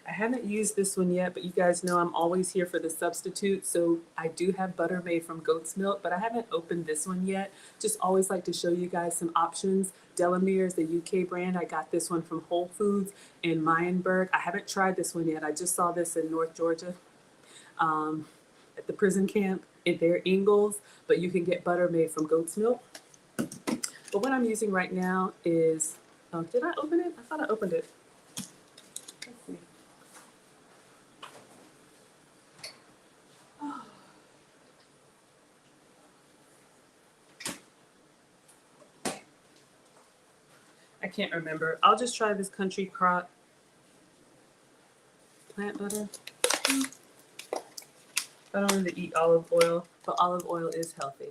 I haven't used this one yet, but you guys know I'm always here for the substitute. So I do have butter made from goat's milk, but I haven't opened this one yet. Just always like to show you guys some options. Delamere is the UK brand. I got this one from Whole Foods in Meyenberg. I haven't tried this one yet. I just saw this in North Georgia at the prison camp in their Ingalls, but you can get butter made from goat's milk. But what I'm using right now is, oh, did I open it? I thought I opened it. Let's see. I can't remember. I'll just try this Country Crock plant butter. I don't really eat olive oil, but olive oil is healthy.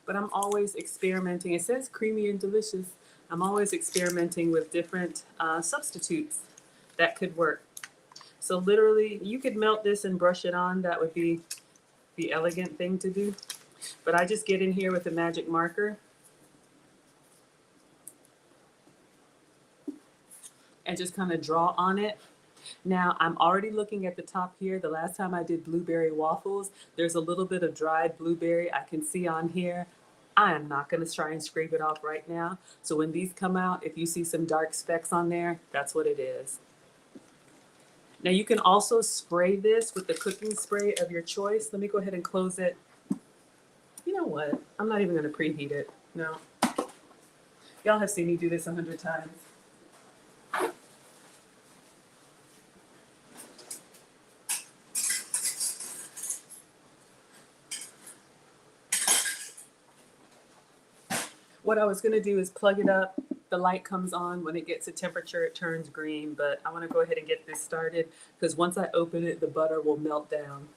But I'm always experimenting. It says creamy and delicious. I'm always experimenting with different substitutes that could work. So literally, you could melt this and brush it on. That would be the elegant thing to do. But I just get in here with a magic marker and just kind of draw on it. Now I'm already looking at the top here. The last time I did blueberry waffles, there's a little bit of dried blueberry I can see on here. I am not going to try and scrape it off right now. So when these come out, if you see some dark specks on there, that's what it is. Now you can also spray this with the cooking spray of your choice. Let me go ahead and close it. You know what? I'm not even going to preheat it. No. Y'all have seen me do this 100 times. What I was going to do is plug it up. The light comes on. When it gets a temperature, it turns green. But I want to go ahead and get this started because once I open it, the butter will melt down.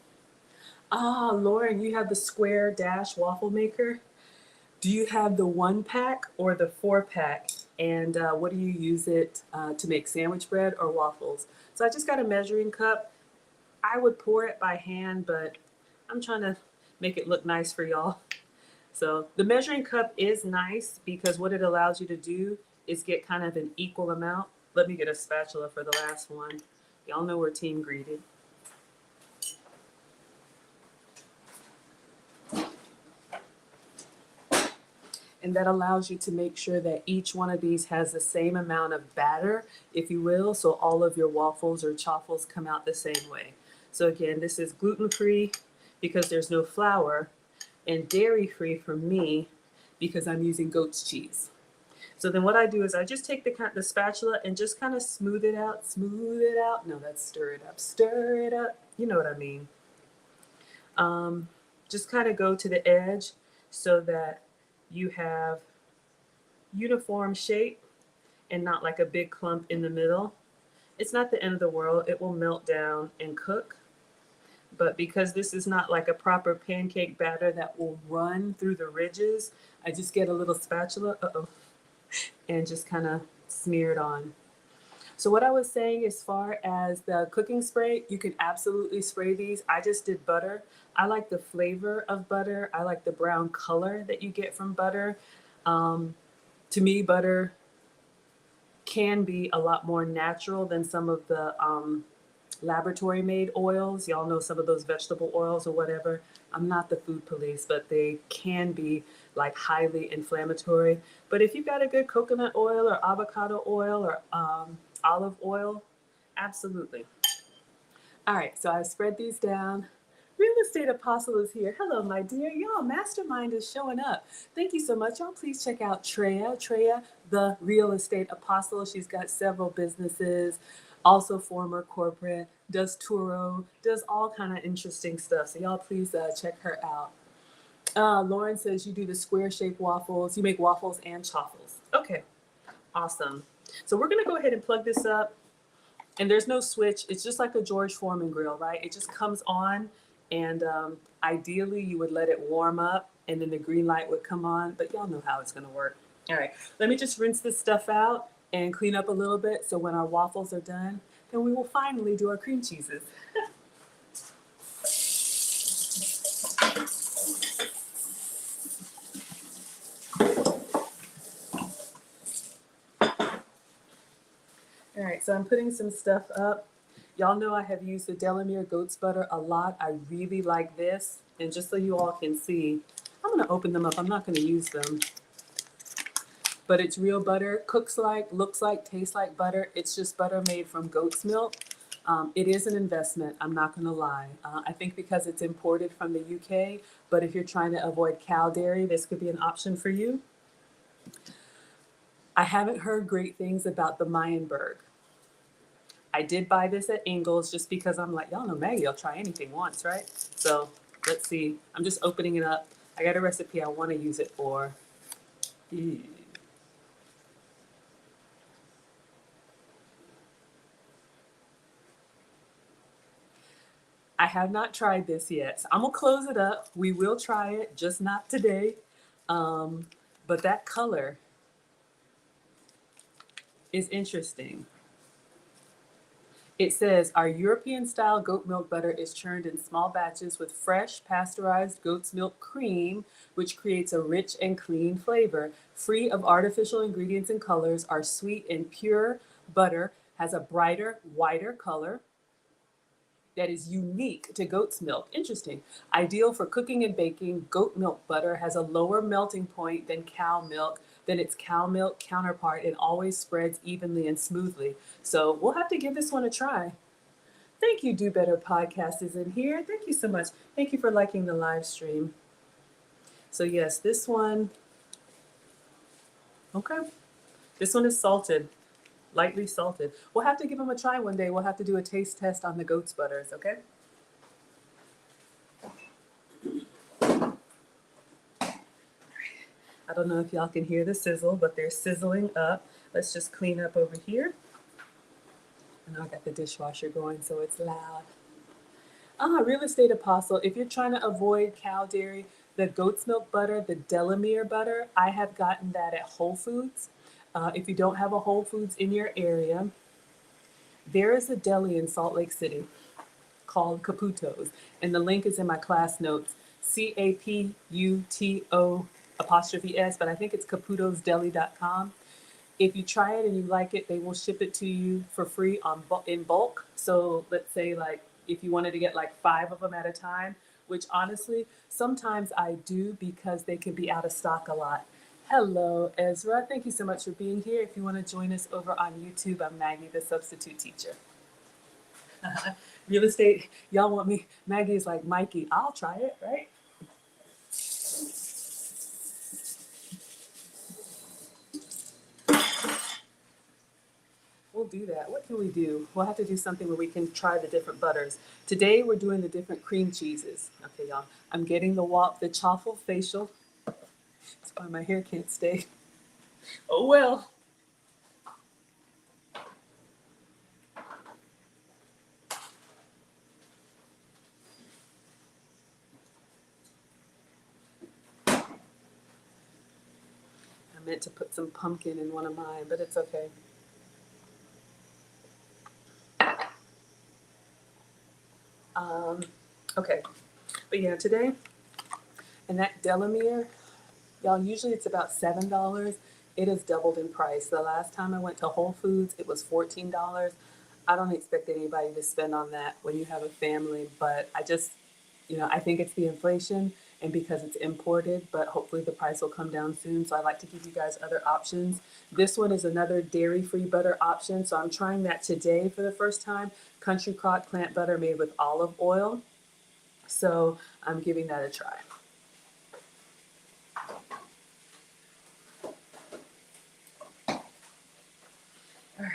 Ah, Lauren, you have the square dash waffle maker. Do you have the 1-pack or the 4-pack? And what do you use it to make, sandwich bread or waffles? So I just got a measuring cup. I would pour it by hand, but I'm trying to make it look nice for y'all. So the measuring cup is nice because what it allows you to do is get kind of an equal amount. Let me get a spatula for the last one. Y'all know we're team greedy. And that allows you to make sure that each one of these has the same amount of batter, if you will, so all of your waffles or chaffles come out the same way. So again, this is gluten-free because there's no flour, and dairy-free for me because I'm using goat's cheese. So then what I do is I just take the spatula and just kind of smooth it out. No, that's stir it up. You know what I mean. Just kind of go to the edge so that you have uniform shape and not like a big clump in the middle. It's not the end of the world. It will melt down and cook. But because this is not like a proper pancake batter that will run through the ridges, I just get a little spatula, and just kind of smear it on. So what I was saying as far as the cooking spray, you can absolutely spray these. I just did butter. I like the flavor of butter. I like the brown color that you get from butter. To me, butter can be a lot more natural than some of the laboratory made oils. Y'all know some of those vegetable oils or whatever. I'm not the food police, but they can be like highly inflammatory. But if you've got a good coconut oil or avocado oil or olive oil, absolutely. All right, so I spread these down. Real Estate Apostle is here. Hello, my dear. Y'all, Mastermind is showing up. Thank you so much. Y'all, please check out Treya. Treya, the Real Estate Apostle. She's got several businesses, also former corporate, does Turo, does all kind of interesting stuff. So y'all, please check her out. Lauren says you do the square-shaped waffles. You make waffles and chaffles. Okay, awesome. So we're going to go ahead and plug this up. And there's no switch. It's just like a George Foreman grill, right? It just comes on, and ideally you would let it warm up, and then the green light would come on. But y'all know how it's going to work. All right, let me just rinse this stuff out and clean up a little bit. So when our waffles are done, then we will finally do our cream cheeses. All right, so I'm putting some stuff up. Y'all know I have used the Delamere goat's butter a lot. I really like this. And just so you all can see, I'm gonna open them up. I'm not gonna use them. But it's real butter, cooks like, looks like, tastes like butter. It's just butter made from goat's milk. It is an investment, I'm not gonna lie. I think because it's imported from the UK, but if you're trying to avoid cow dairy, this could be an option for you. I haven't heard great things about the Meyenberg. I did buy this at Ingles just because I'm like, y'all know Maggie, I'll try anything once, right? So let's see. I'm just opening it up. I got a recipe I want to use it for. I have not tried this yet. So I'm going to close it up. We will try it, just not today. But that color is interesting. It says our European style goat milk butter is churned in small batches with fresh pasteurized goat's milk cream, which creates a rich and clean flavor. Free of artificial ingredients and colors, our sweet and pure butter has a brighter, whiter color that is unique to goat's milk. Interesting. Ideal for cooking and baking, goat milk butter has a lower melting point than its cow milk counterpart, and always spreads evenly and smoothly. So we'll have to give this one a try. Thank you, Do Better Podcast is in here. Thank you so much. Thank you for liking the live stream. So yes, this one, okay. This one is salted, lightly salted. We'll have to give them a try one day. We'll have to do a taste test on the goat's butters, okay? I don't know if y'all can hear the sizzle, but they're sizzling up. Let's just clean up over here. I know I got the dishwasher going, so it's loud. Real estate apostle, if you're trying to avoid cow dairy, the goat's milk butter, the Delamere butter, I have gotten that at Whole Foods. If you don't have a Whole Foods in your area, there is a deli in Salt Lake City called Caputo's, and the link is in my class notes. Caputo apostrophe S, but I think it's caputosdeli.com. If you try it and you like it, they will ship it to you for free in bulk. So let's say like if you wanted to get like 5 of them at a time, which honestly, sometimes I do because they can be out of stock a lot. Hello, Ezra. Thank you so much for being here. If you want to join us over on YouTube, I'm Maggie, the substitute teacher. Real estate, y'all want me? Maggie is like, Mikey, I'll try it, right? We'll do that. What can we do? We'll have to do something where we can try the different butters. Today we're doing the different cream cheeses. Okay, y'all. I'm getting the Chaffle facial. That's why my hair can't stay. Oh well. I meant to put some pumpkin in one of mine, but it's okay. Okay. But yeah, today, and that Delamere, y'all, usually it's about $7. It has doubled in price. The last time I went to Whole Foods, it was $14. I don't expect anybody to spend on that when you have a family, but I just, I think it's the inflation and because it's imported, but hopefully the price will come down soon. So I like to give you guys other options. This one is another dairy-free butter option. So I'm trying that today for the first time. Country Crock plant butter made with olive oil. So I'm giving that a try. All right.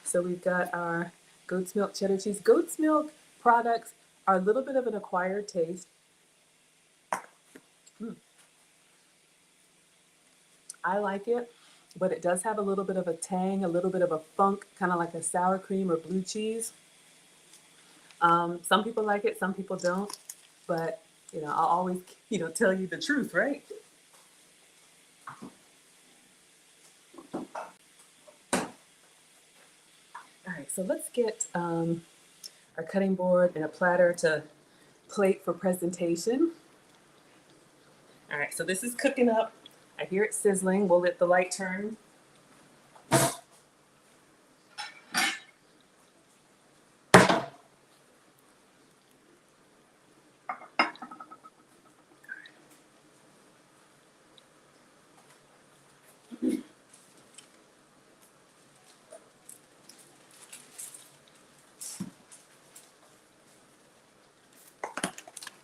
So we've got our goat's milk cheddar cheese. Goat's milk products are a little bit of an acquired taste. I like it, but it does have a little bit of a tang, a little bit of a funk, kind of like a sour cream or blue cheese. Some people like it, some people don't, but I'll always, tell you the truth, right? All right, so let's get our cutting board and a platter to plate for presentation. All right, so this is cooking up. I hear it sizzling. We'll let the light turn.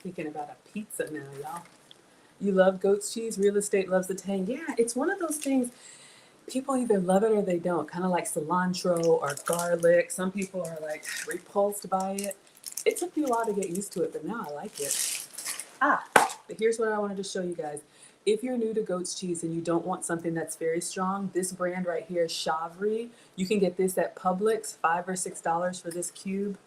Thinking about a pizza now, y'all. You love goat's cheese. Real estate loves the tang. Yeah, it's one of those things. People either love it or they don't. Kind of like cilantro or garlic. Some people are like repulsed by it. It took me a while to get used to it, but now I like it. But here's what I wanted to show you guys. If you're new to goat's cheese and you don't want something that's very strong, this brand right here is Chavry. You can get this at Publix, $5 or $6 for this cube.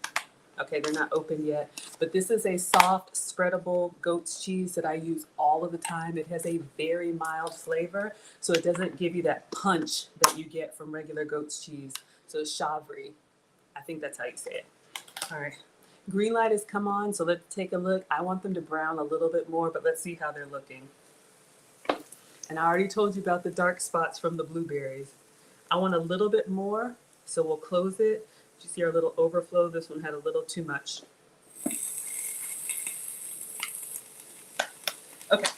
Okay, they're not open yet, but this is a soft, spreadable goat's cheese that I use all of the time. It has a very mild flavor, so it doesn't give you that punch that you get from regular goat's cheese. So Chavry. I think that's how you say it. All right. Green light has come on, so let's take a look. I want them to brown a little bit more, but let's see how they're looking. And I already told you about the dark spots from the blueberries. I want a little bit more, so we'll close it. Did you see our little overflow? This one had a little too much. Okay.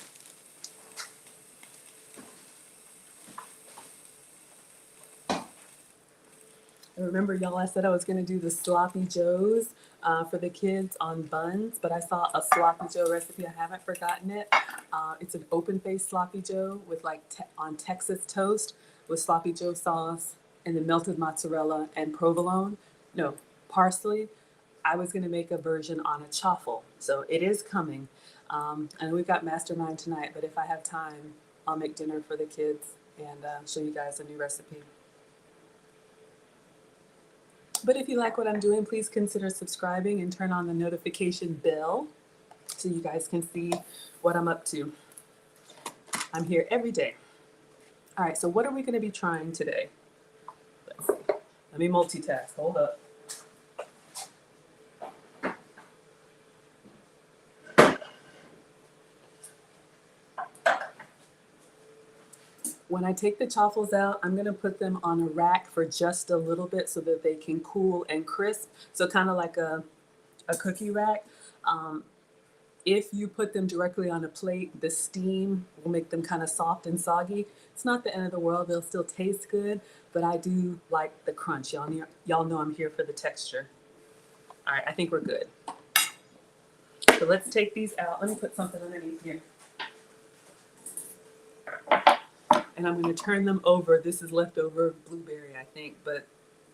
And remember, y'all, I said I was going to do the sloppy joes for the kids on buns, but I saw a sloppy joe recipe. I haven't forgotten it. It's an open-faced sloppy joe with like on Texas toast with sloppy joe sauce and the melted mozzarella and provolone. No, parsley. I was going to make a version on a chaffle, so it is coming. And we've got mastermind tonight, but if I have time, I'll make dinner for the kids and show you guys a new recipe. But if you like what I'm doing, please consider subscribing and turn on the notification bell so you guys can see what I'm up to. I'm here every day. All right, so what are we going to be trying today? Let's see. Let me multitask. Hold up. When I take the chaffles out, I'm going to put them on a rack for just a little bit so that they can cool and crisp. So kind of like a cookie rack. If you put them directly on a plate, the steam will make them kind of soft and soggy. It's not the end of the world. They'll still taste good, but I do like the crunch. Y'all know I'm here for the texture. All right, I think we're good. So let's take these out. Let me put something underneath here. And I'm going to turn them over. This is leftover blueberry, I think, but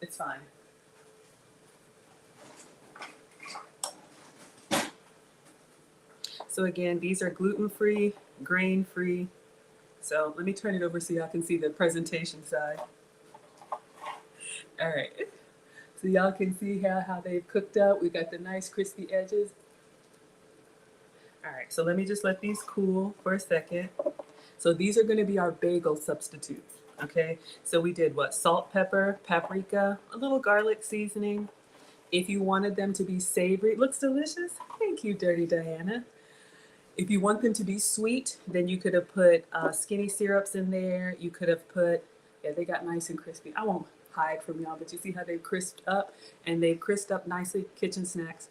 it's fine. So again, these are gluten-free, grain-free. So let me turn it over so y'all can see the presentation side. All right. So y'all can see how they've cooked up. We got the nice crispy edges. All right, so let me just let these cool for a second. So these are going to be our bagel substitutes, okay? So we did what? Salt, pepper, paprika, a little garlic seasoning. If you wanted them to be savory, looks delicious. Thank you, Dirty Diana. If you want them to be sweet, then you could have put skinny syrups in there. You could have put, yeah, they got nice and crispy. I won't hide from y'all, but you see how they've crisped up? And they've crisped up nicely. Kitchen snacks.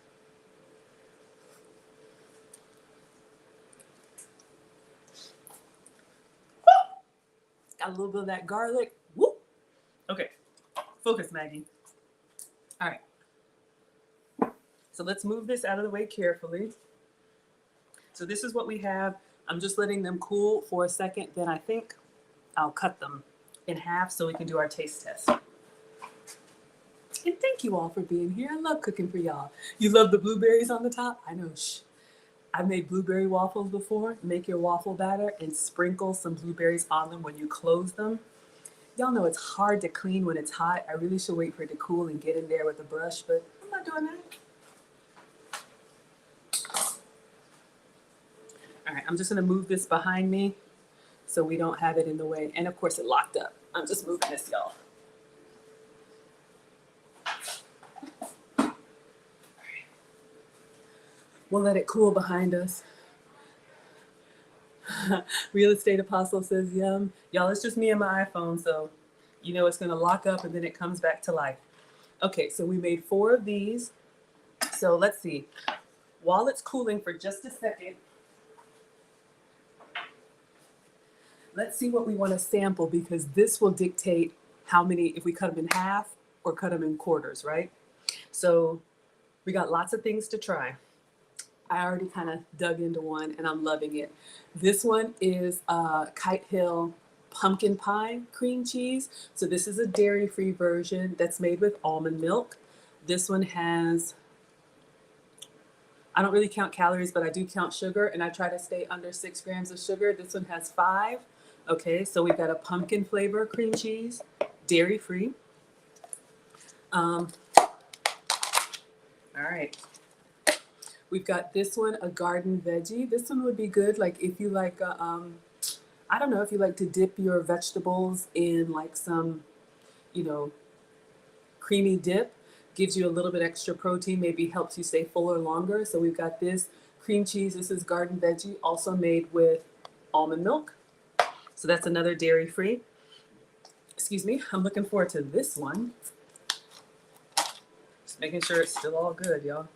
Got a little bit of that garlic. Woo! Okay, focus, Maggie. All right. So let's move this out of the way carefully. So this is what we have. I'm just letting them cool for a second. Then I think I'll cut them in half so we can do our taste test. And thank you all for being here. I love cooking for y'all. You love the blueberries on the top? I know. Shh. I've made blueberry waffles before. Make your waffle batter and sprinkle some blueberries on them when you close them. Y'all know it's hard to clean when it's hot. I really should wait for it to cool and get in there with a brush, but I'm not doing that. All right, I'm just gonna move this behind me so we don't have it in the way. And of course it locked up. I'm just moving this, y'all. We'll let it cool behind us. Real Estate Apostle says, yum. Y'all, it's just me and my iPhone, so you know it's gonna lock up and then it comes back to life. Okay, so we made 4 of these. So let's see. While it's cooling for just a second, let's see what we want to sample because this will dictate how many, if we cut them in half or cut them in quarters, right? So we got lots of things to try. I already kind of dug into one and I'm loving it. This one is Kite Hill pumpkin pie cream cheese. So this is a dairy-free version that's made with almond milk. This one has, I don't really count calories, but I do count sugar and I try to stay under 6 grams of sugar. This one has 5. Okay, so we've got a pumpkin flavor cream cheese, dairy-free. All right. We've got this one, a garden veggie. This one would be good, like if you like, I don't know, if you like to dip your vegetables in like some, creamy dip. gives you a little bit extra protein, maybe helps you stay fuller longer. So we've got this cream cheese. This is garden veggie, also made with almond milk. So that's another dairy free. Excuse me. I'm looking forward to this one. Just making sure it's still all good, y'all.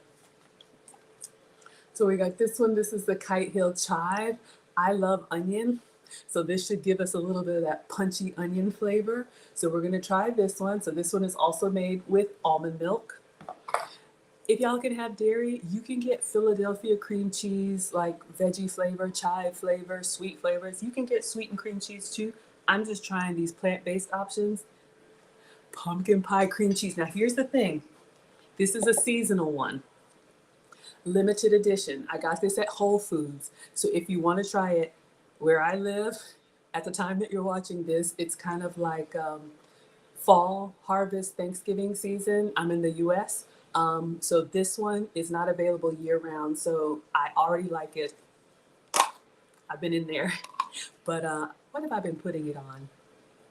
So we got this one. This is the Kite Hill chive. I love onion. So this should give us a little bit of that punchy onion flavor. So we're gonna try this one. So this one is also made with almond milk. If y'all can have dairy, you can get Philadelphia cream cheese, like veggie flavor, chive flavor, sweet flavors. You can get sweetened cream cheese too. I'm just trying these plant-based options. Pumpkin pie cream cheese. Now here's the thing. This is a seasonal one. Limited edition. I got this at Whole Foods. So if you want to try it where I live, at the time that you're watching this, it's kind of like fall, harvest, Thanksgiving season. I'm in the US. So this one is not available year round. So I already like it. I've been in there. But what have I been putting it on?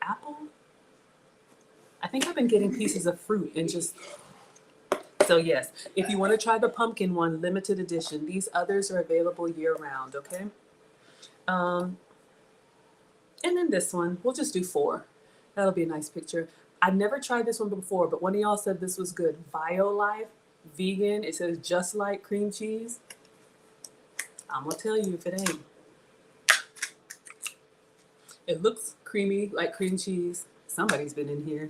Apple? I think I've been getting pieces of fruit and just... So yes, if you want to try the pumpkin one, limited edition. These others are available year round, okay? And then this one, we'll just do 4. That'll be a nice picture. I've never tried this one before, but one of y'all said this was good. BioLife, vegan. It says just like cream cheese. I'm gonna tell you if it ain't. It looks creamy like cream cheese. Somebody's been in here.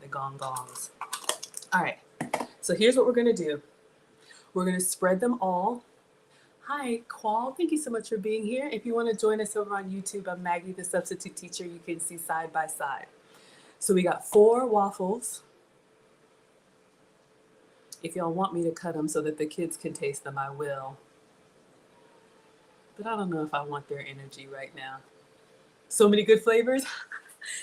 The gongs. All right. So here's what we're gonna do. We're gonna spread them all. Hi, Qual. Thank you so much for being here. If you want to join us over on YouTube, I'm Maggie, the substitute teacher. You can see side by side. So we got 4 waffles. If y'all want me to cut them so that the kids can taste them, I will. But I don't know if I want their energy right now. So many good flavors.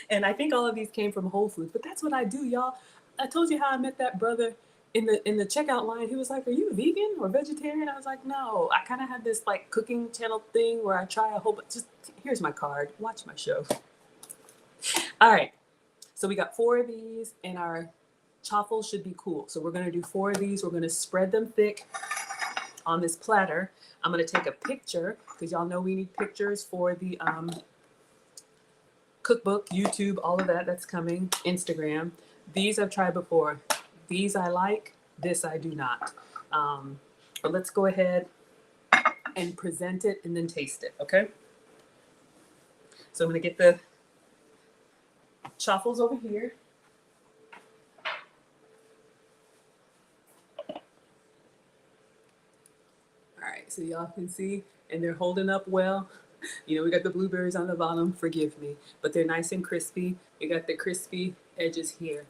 And I think all of these came from Whole Foods, but that's what I do, y'all. I told you how I met that brother in the checkout line. He was like, "Are you vegan or vegetarian?" I was like, "No." I kind of have this like cooking channel thing where I try a whole bunch. Just here's my card. Watch my show. All right. So we got 4 of these, and our chaffle should be cool. So we're gonna do 4 of these. We're gonna spread them thick on this platter. I'm gonna take a picture because y'all know we need pictures for the cookbook, YouTube, all of that. That's coming. Instagram. These I've tried before. These I like, this I do not. But let's go ahead and present it and then taste it, okay? So I'm gonna get the chaffles over here. All right, so y'all can see, and they're holding up well. You know, we got the blueberries on the bottom, forgive me, but they're nice and crispy. We got the crispy edges here.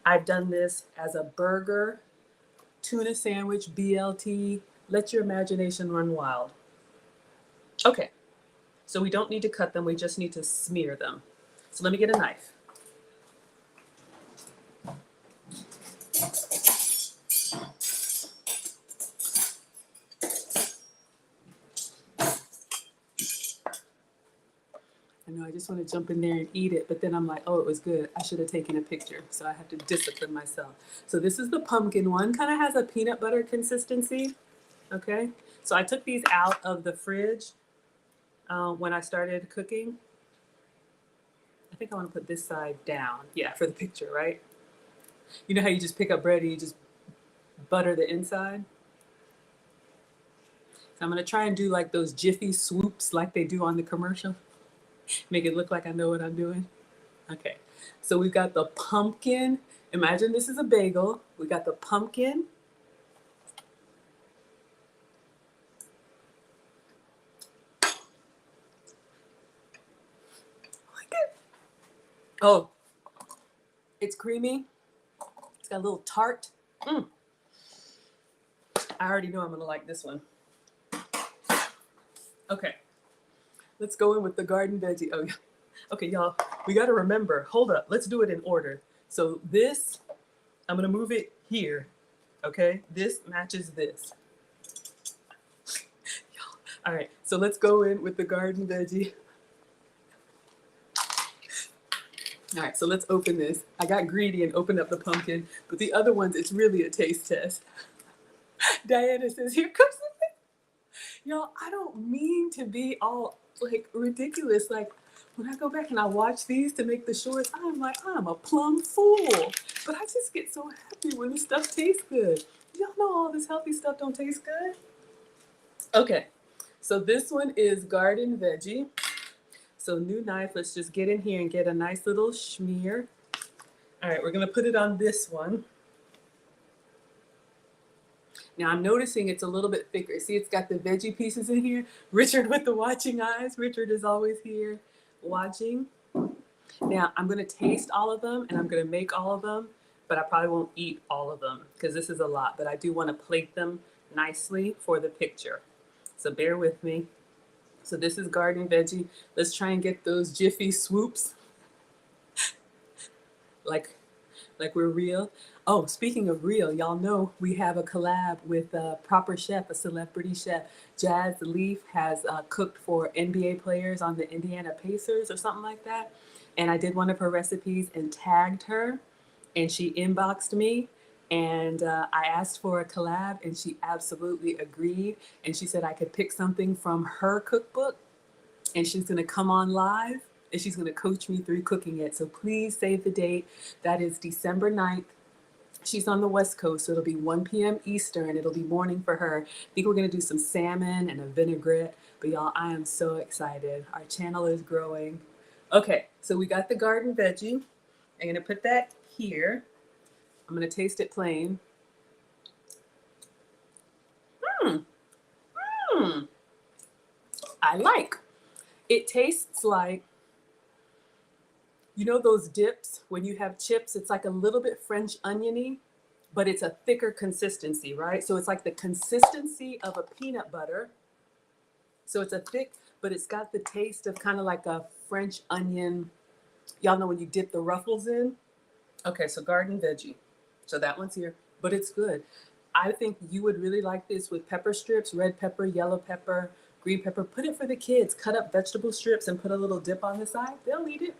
I've done this as a burger, tuna sandwich, BLT. Let your imagination run wild. Okay, so we don't need to cut them. We just need to smear them. So let me get a knife. I know I just want to jump in there and eat it, but then I'm like, oh, it was good. I should have taken a picture. So I have to discipline myself. So this is the pumpkin one. Kind of has a peanut butter consistency. Okay. So I took these out of the fridge when I started cooking. I think I want to put this side down. Yeah, for the picture, right? You know how you just pick up bread and you just butter the inside? So I'm going to try and do like those jiffy swoops like they do on the commercial. Make it look like I know what I'm doing. Okay, so we've got the pumpkin. Imagine this is a bagel. We got the pumpkin. Oh, it's creamy. It's got a little tart. I already know I'm gonna like this one. Okay, let's go in with the garden veggie. Oh, yeah. Okay, y'all, we gotta remember, hold up, let's do it in order. So this, I'm gonna move it here, okay? This matches this. All right, so let's go in with the garden veggie. All right, so let's open this. I got greedy and opened up the pumpkin, but the other ones, it's really a taste test. Diana says, here comes the... Y'all, I don't mean to be all like ridiculous. Like when I go back and I watch these to make the shorts, I'm like, I'm a plum fool. But I just get so happy when the stuff tastes good. Y'all know all this healthy stuff don't taste good? Okay, so this one is garden veggie. So new knife, let's just get in here and get a nice little schmear. All right, we're gonna put it on this one. Now I'm noticing it's a little bit thicker. See, it's got the veggie pieces in here. Richard with the watching eyes. Richard is always here watching. Now I'm gonna taste all of them and I'm gonna make all of them, but I probably won't eat all of them because this is a lot, but I do wanna plate them nicely for the picture. So bear with me. So this is garden veggie. Let's try and get those jiffy swoops like we're real. Oh, speaking of real, y'all know we have a collab with a proper chef, a celebrity chef. Jazz Leaf has cooked for NBA players on the Indiana Pacers or something like that. And I did one of her recipes and tagged her, and she inboxed me. And I asked for a collab, and she absolutely agreed. And she said I could pick something from her cookbook, and she's going to come on live and she's going to coach me through cooking it. So please save the date. That is December 9th. She's on the West Coast, so it'll be 1 p.m. Eastern. It'll be morning for her. I think we're going to do some salmon and a vinaigrette. But y'all, I am so excited. Our channel is growing. Okay, so we got the garden veggie. I'm going to put that here. I'm going to taste it plain. I like. It tastes like, you know those dips when you have chips, it's like a little bit French oniony, but it's a thicker consistency, right? So it's like the consistency of a peanut butter. So it's a thick, but it's got the taste of kind of like a French onion. Y'all know when you dip the ruffles in? Okay, so garden veggie. So that one's here, but it's good. I think you would really like this with pepper strips, red pepper, yellow pepper, green pepper. Put it for the kids. Cut up vegetable strips and put a little dip on the side. They'll eat it.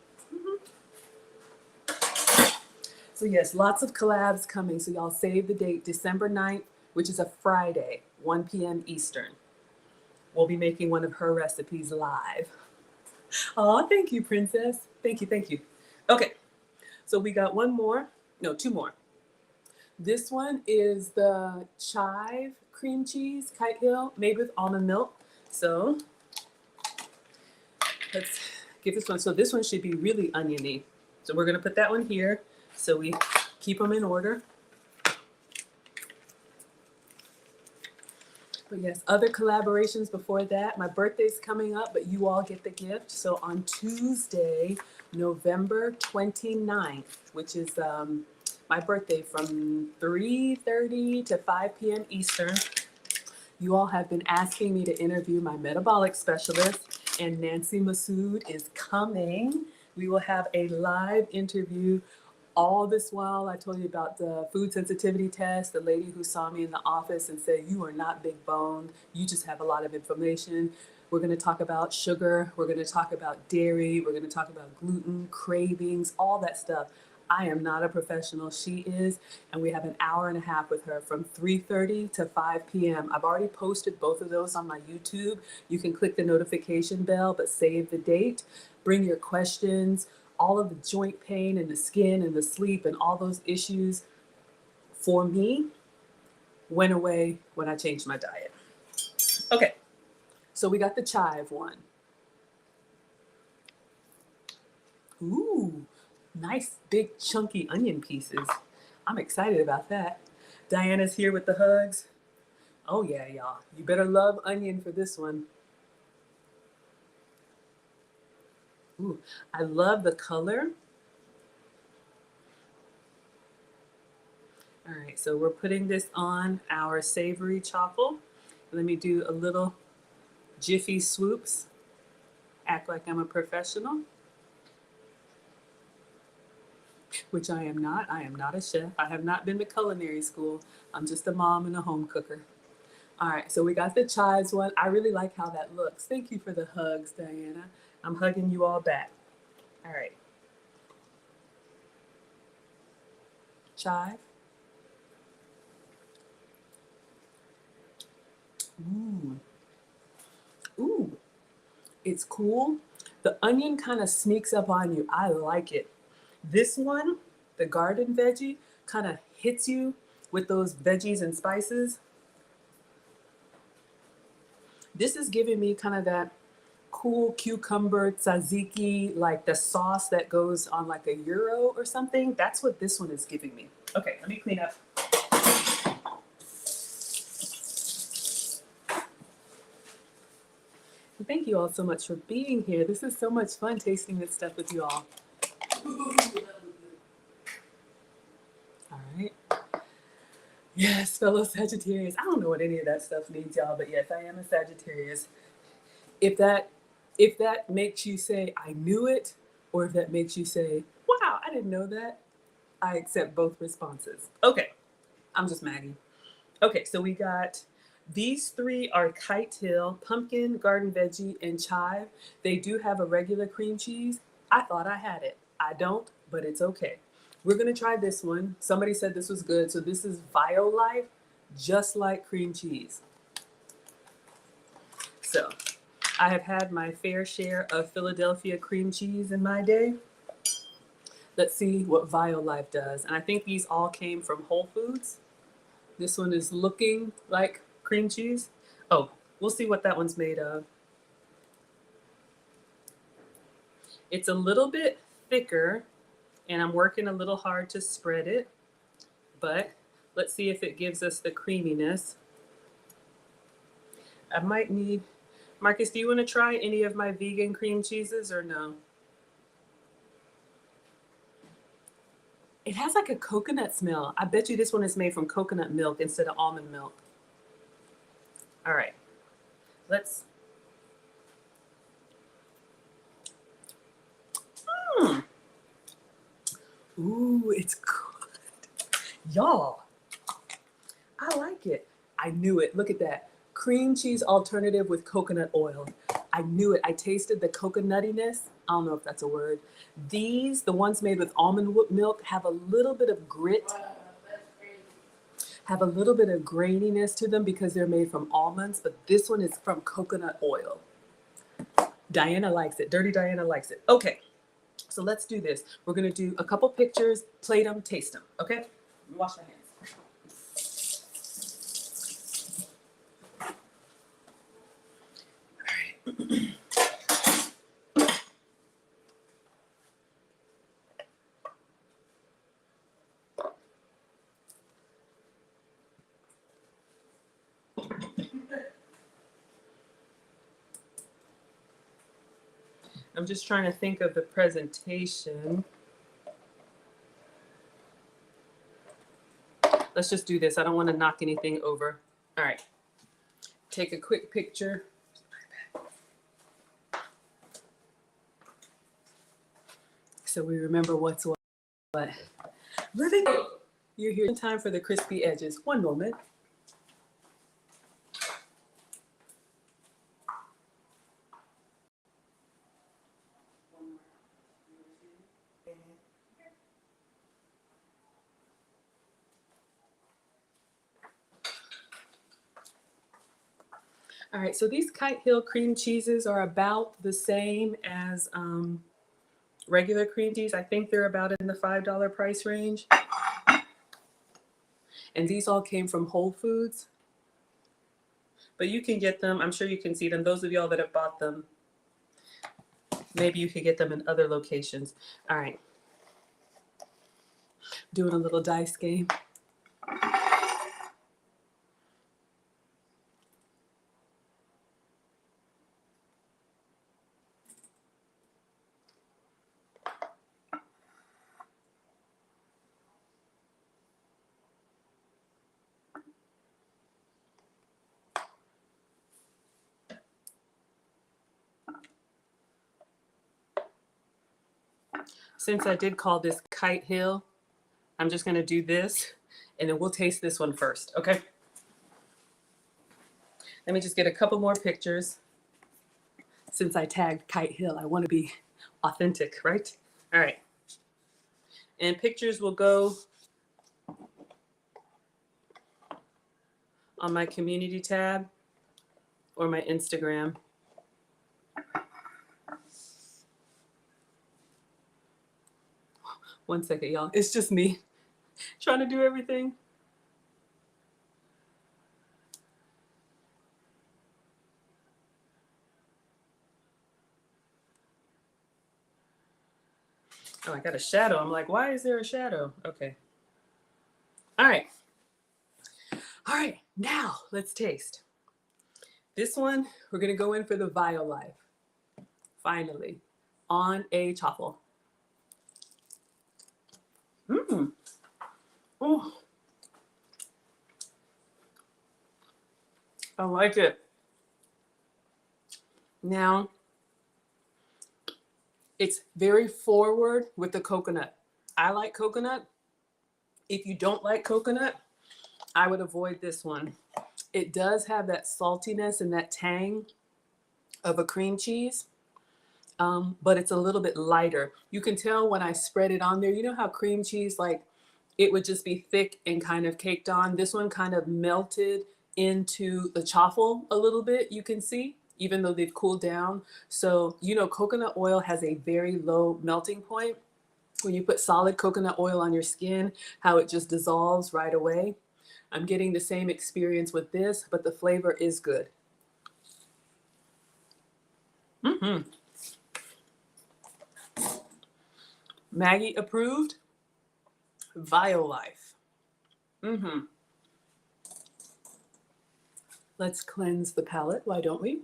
So yes, lots of collabs coming. So y'all save the date, December 9th, which is a Friday, 1 p.m. Eastern. We'll be making one of her recipes live. Oh, thank you, princess. Thank you, thank you. Okay, so we got one more. No, two more. This one is the chive cream cheese, Kite Hill, made with almond milk. So let's give this one. So this one should be really oniony. So we're gonna put that one here. So we keep them in order. But yes, other collaborations before that. My birthday's coming up, but you all get the gift. So on Tuesday, November 29th, which is my birthday from 3:30 to 5 p.m. Eastern, you all have been asking me to interview my metabolic specialist, and Nancy Masood is coming. We will have a live interview. All this while, I told you about the food sensitivity test, the lady who saw me in the office and said, you are not big boned, you just have a lot of inflammation. We're going to talk about sugar, we're going to talk about dairy, we're going to talk about gluten, cravings, all that stuff. I am not a professional, she is, and we have an hour and a half with her from 3:30 to 5 p.m. I've already posted both of those on my YouTube. You can click the notification bell, but save the date. Bring your questions. All of the joint pain and the skin and the sleep and all those issues for me went away when I changed my diet. Okay, so we got the chive one. Ooh, nice big chunky onion pieces. I'm excited about that. Diana's here with the hugs. Oh yeah, y'all. You better love onion for this one. Ooh, I love the color. All right, so we're putting this on our savory chaffle. Let me do a little jiffy swoops. Act like I'm a professional, which I am not. I am not a chef. I have not been to culinary school. I'm just a mom and a home cooker. All right, so we got the chives one. I really like how that looks. Thank you for the hugs, Diana. I'm hugging you all back. All right. chive. Ooh, ooh, it's cool. The onion kind of sneaks up on you. I like it. This one, the garden veggie, kind of hits you with those veggies and spices. This is giving me kind of that cool cucumber tzatziki, like the sauce that goes on like a gyro or something. That's what this one is giving me. Okay, let me clean up. Thank you all so much for being here. This is so much fun tasting this stuff with you all. All right. Yes, fellow Sagittarius. I don't know what any of that stuff means, y'all, but yes, I am a Sagittarius. If that makes you say, I knew it, or if that makes you say, wow, I didn't know that, I accept both responses. Okay, I'm just Maggie. Okay, so we got these three are Kite Hill, pumpkin, garden veggie, and chive. They do have a regular cream cheese. I thought I had it. I don't, but it's okay. We're gonna try this one. Somebody said this was good. So this is Violife, just like cream cheese. So I have had my fair share of Philadelphia cream cheese in my day. Let's see what Violife does. And I think these all came from Whole Foods. This one is looking like cream cheese. Oh, we'll see what that one's made of. It's a little bit thicker, and I'm working a little hard to spread it, but let's see if it gives us the creaminess. I might need, Marcus, do you want to try any of my vegan cream cheeses or no? It has like a coconut smell. I bet you this one is made from coconut milk instead of almond milk. All right, let's. Ooh, it's good. Y'all, I like it. I knew it. Look at that. Cream cheese alternative with coconut oil. I knew it. I tasted the coconuttiness. I don't know if that's a word. These, the ones made with almond milk, have a little bit of grit, have a little bit of graininess to them because they're made from almonds, but this one is from coconut oil. Diana likes it. Dirty Diana likes it. Okay, so let's do this. We're gonna do a couple pictures, plate them, taste them, okay? Wash my hands. I'm just trying to think of the presentation. Let's just do this. I don't want to knock anything over. All right. Take a quick picture. So we remember what's what. Living. You're here in time for the crispy edges. One moment. All right, so these Kite Hill cream cheeses are about the same as regular cream cheese. I think they're about in the $5 price range. And these all came from Whole Foods. But you can get them, I'm sure you can see them. Those of y'all that have bought them, maybe you could get them in other locations. All right. Doing a little dice game. Since I did call this Kite Hill, I'm just gonna do this and then we'll taste this one first, okay? Let me just get a couple more pictures. Since I tagged Kite Hill, I wanna be authentic, right? All right. And pictures will go on my community tab or my Instagram. One second, y'all. It's just me trying to do everything. Oh, I got a shadow. I'm like, why is there a shadow? Okay. All right. All right. Now let's taste. This one, we're going to go in for the Violife. Finally, on a chaffle. Mmm. Oh. I like it. Now, it's very forward with the coconut. I like coconut. If you don't like coconut, I would avoid this one. It does have that saltiness and that tang of a cream cheese, but it's a little bit lighter. You can tell when I spread it on there. You know how cream cheese, like, it would just be thick and kind of caked on. This one kind of melted into the chaffle a little bit, you can see, even though they've cooled down. So, you know, coconut oil has a very low melting point. When you put solid coconut oil on your skin, how it just dissolves right away. I'm getting the same experience with this, but the flavor is good. Mm-hmm. Maggie approved. Violife. Mm-hmm. Let's cleanse the palate, why don't we?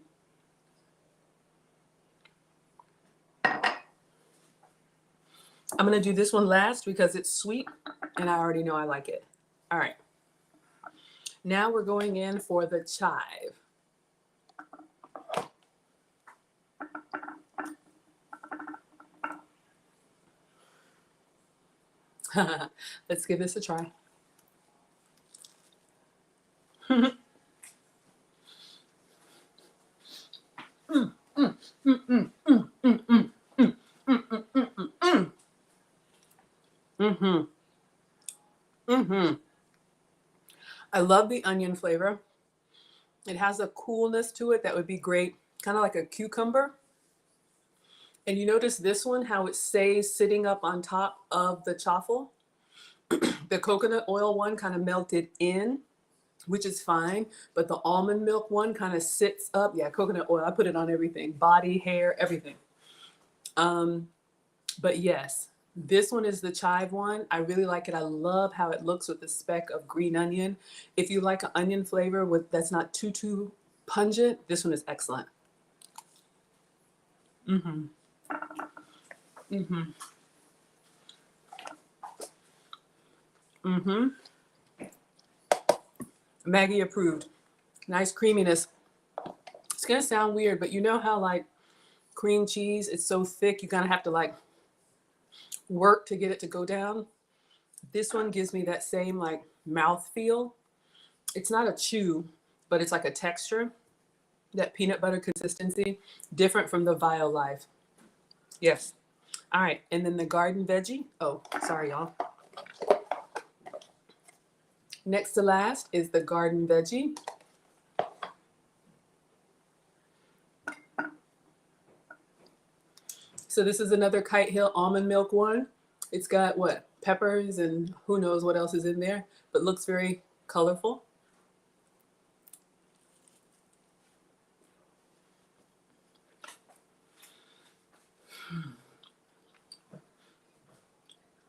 I'm gonna do this one last because it's sweet and I already know I like it. All right. Now we're going in for the chive. Let's give this a try. Mm-hmm. Mm-hmm. I love the onion flavor. It has a coolness to it that would be great, kind of like a cucumber. And you notice this one, how it stays sitting up on top of the chaffle. The coconut oil one kind of melted in, which is fine, but the almond milk one kind of sits up. Yeah, coconut oil, I put it on everything, body, hair, everything. But yes, this one is the chive one. I really like it. I love how it looks with the speck of green onion. If you like an onion flavor with that's not too pungent, this one is excellent. Mm-hmm. Mm-hmm. Mm-hmm. Maggie approved. Nice creaminess. It's gonna sound weird, but you know how like cream cheese, it's so thick you kind of have to like work to get it to go down. This one gives me that same like mouth feel. It's not a chew, but it's like a texture, that peanut butter consistency, different from the Violife. Yes. All right, and then the garden veggie. Oh, sorry, y'all. Next to last is the garden veggie. So this is another Kite Hill almond milk one. It's got what? Peppers and who knows what else is in there, but looks very colorful.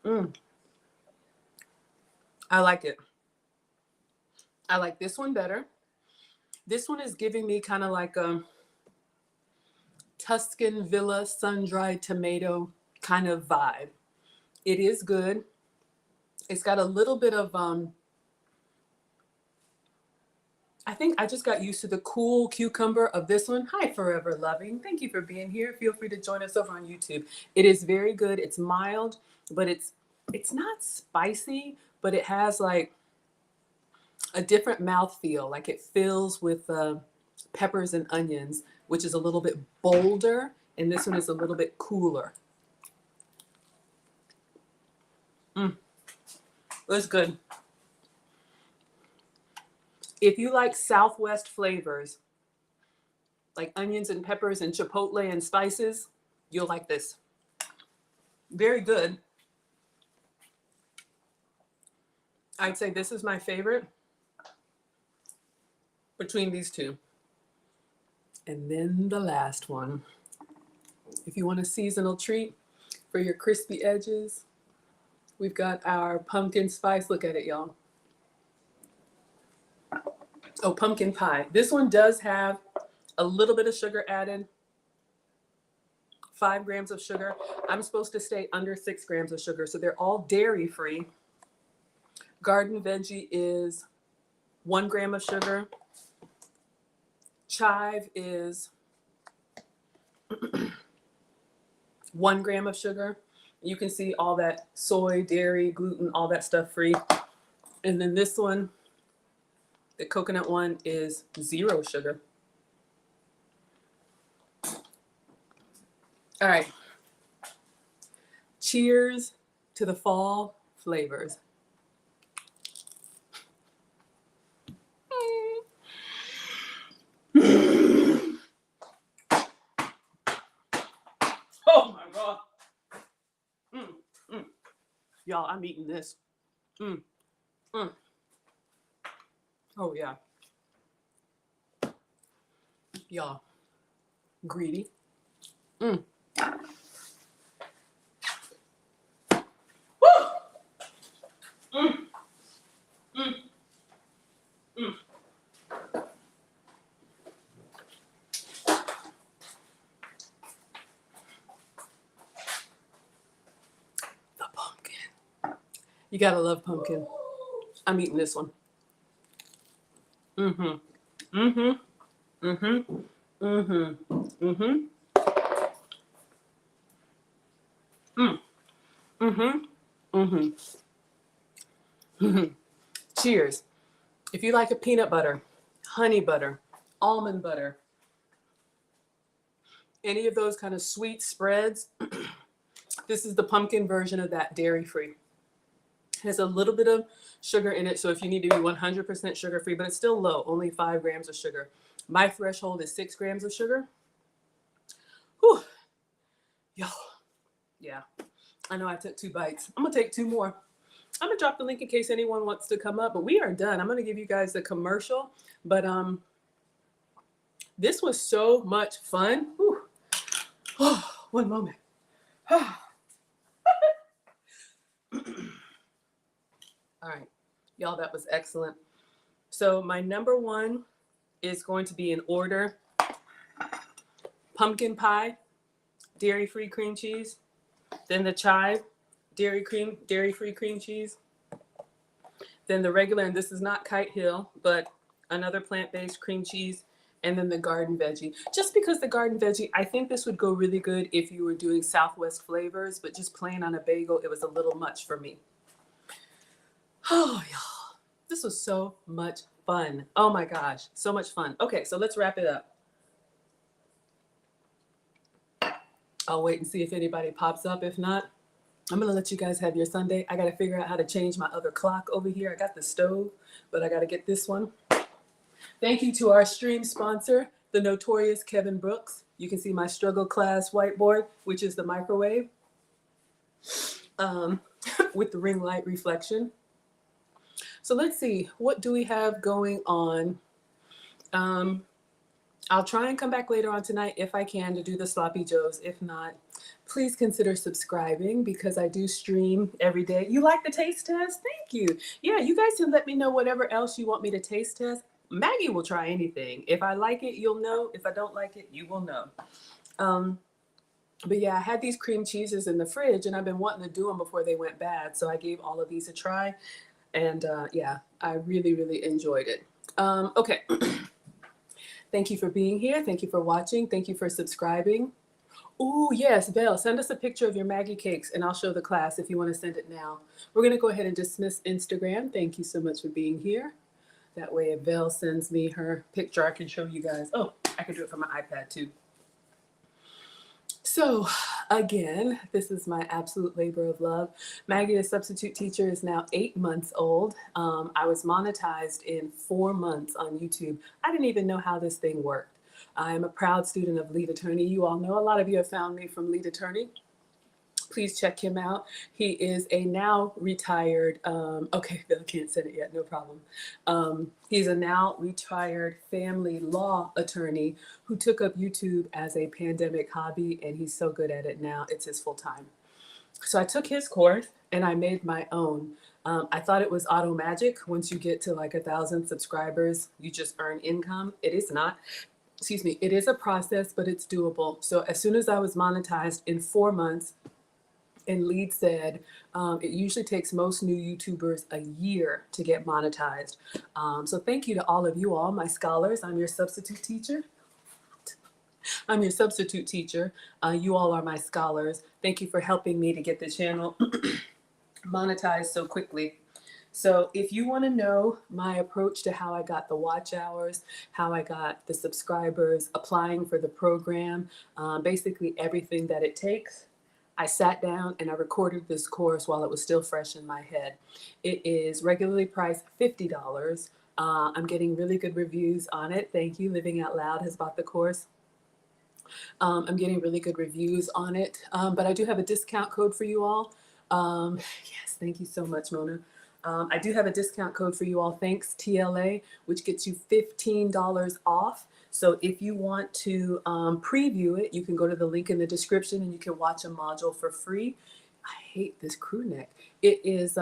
Mm, I like it. I like this one better. This one is giving me kind of like a Tuscan Villa sun-dried tomato kind of vibe. It is good. It's got a little bit of I think I just got used to the cool cucumber of this one. Hi, Forever Loving. Thank you for being here. Feel free to join us over on YouTube. It is very good. It's mild, but it's not spicy, but it has like a different mouth feel. Like it fills with peppers and onions, which is a little bit bolder, and this one is a little bit cooler. It's good. If you like Southwest flavors, like onions and peppers and chipotle and spices, you'll like this. Very good. I'd say this is my favorite between these two. And then the last one. If you want a seasonal treat for your crispy edges, we've got our pumpkin spice. Look at it, y'all. Oh, pumpkin pie. This one does have a little bit of sugar added. 5 grams of sugar. I'm supposed to stay under 6 grams of sugar, so they're all dairy free. Garden veggie is 1 gram of sugar. Chive is 1 gram of sugar. You can see all that soy, dairy, gluten, all that stuff free. And then this one, the coconut one, is 0 sugar. All right. Cheers to the fall flavors. Oh my God. Y'all, I'm eating this. Oh yeah. Y'all, greedy. Woo! The pumpkin. You gotta love pumpkin. I'm eating this one. Cheers. If you like a peanut butter, honey butter, almond butter, any of those kind of sweet spreads, this is the pumpkin version of that, dairy free. It has a little bit of sugar in it, so if you need to be 100% sugar free, but it's still low, only 5 grams of sugar. My threshold is 6 grams of sugar. Whew. Yo, yeah. I know I took 2 bites. I'm gonna take 2 more. I'm gonna drop the link in case anyone wants to come up, but we are done. I'm gonna give you guys the commercial, but this was so much fun. Whew. Oh, one moment. All right, y'all, that was excellent. So my number 1 is going to be in order: pumpkin pie, dairy-free cream cheese, then the chive, dairy-free cream cheese, then the regular, and this is not Kite Hill, but another plant-based cream cheese, and then the garden veggie. Just because the garden veggie, I think this would go really good if you were doing Southwest flavors, but just plain on a bagel, it was a little much for me. Oh, y'all, this was so much fun. Oh my gosh, so much fun. Okay, so let's wrap it up. I'll wait and see if anybody pops up. If not, I'm gonna let you guys have your Sunday. I gotta figure out how to change my other clock over here. I got the stove, but I gotta get this one. Thank you to our stream sponsor, the notorious Kevin Brooks. You can see my struggle class whiteboard, which is the microwave with the ring light reflection. So let's see, what do we have going on? I'll try and come back later on tonight if I can to do the Sloppy Joes. If not, please consider subscribing because I do stream every day. You like the taste test? Thank you. Yeah, you guys can let me know whatever else you want me to taste test. Maggie will try anything. If I like it, you'll know. If I don't like it, you will know. But yeah, I had these cream cheeses in the fridge and I've been wanting to do them before they went bad. So I gave all of these a try. And yeah, I really, really enjoyed it. Okay. Thank you for being here. Thank you for watching. Thank you for subscribing. Oh, yes, Belle, send us a picture of your Maggie cakes and I'll show the class if you want to send it now. We're going to go ahead and dismiss Instagram. Thank you so much for being here. That way, if Belle sends me her picture, I can show you guys. Oh, I can do it from my iPad too. So Again, this is my absolute labor of love. Maggie, the substitute teacher, is now 8 months old. I was monetized in 4 months on YouTube. I didn't even know how this thing worked. I am a proud student of Lead Attorney. You all know a lot of you have found me from Lead Attorney. Please check him out. He is a now retired, okay, I can't say it yet, no problem. He's a now retired family law attorney who took up YouTube as a pandemic hobby, and he's so good at it now, it's his full time. So I took his course and I made my own. I thought it was auto magic. Once you get to like 1,000 subscribers, you just earn income. It is not. Excuse me. It is a process, but it's doable. So as soon as I was monetized in 4 months, and Lead said it usually takes most new YouTubers a year to get monetized. So thank you to all of you all, my scholars. I'm your substitute teacher. I'm your substitute teacher. You all are my scholars. Thank you for helping me to get the channel monetized so quickly. So if you want to know my approach to how I got the watch hours, how I got the subscribers, applying for the program, basically everything that it takes, I sat down and I recorded this course while it was still fresh in my head. It is regularly priced $50. I'm getting really good reviews on it. Thank you. Living Out Loud has bought the course. I'm getting really good reviews on it, but I do have a discount code for you all. Yes, thank you so much, Mona. I do have a discount code for you all. Thanks, TLA, which gets you $15 off. So if you want to preview it, you can go to the link in the description and you can watch a module for free. I hate this crew neck. It is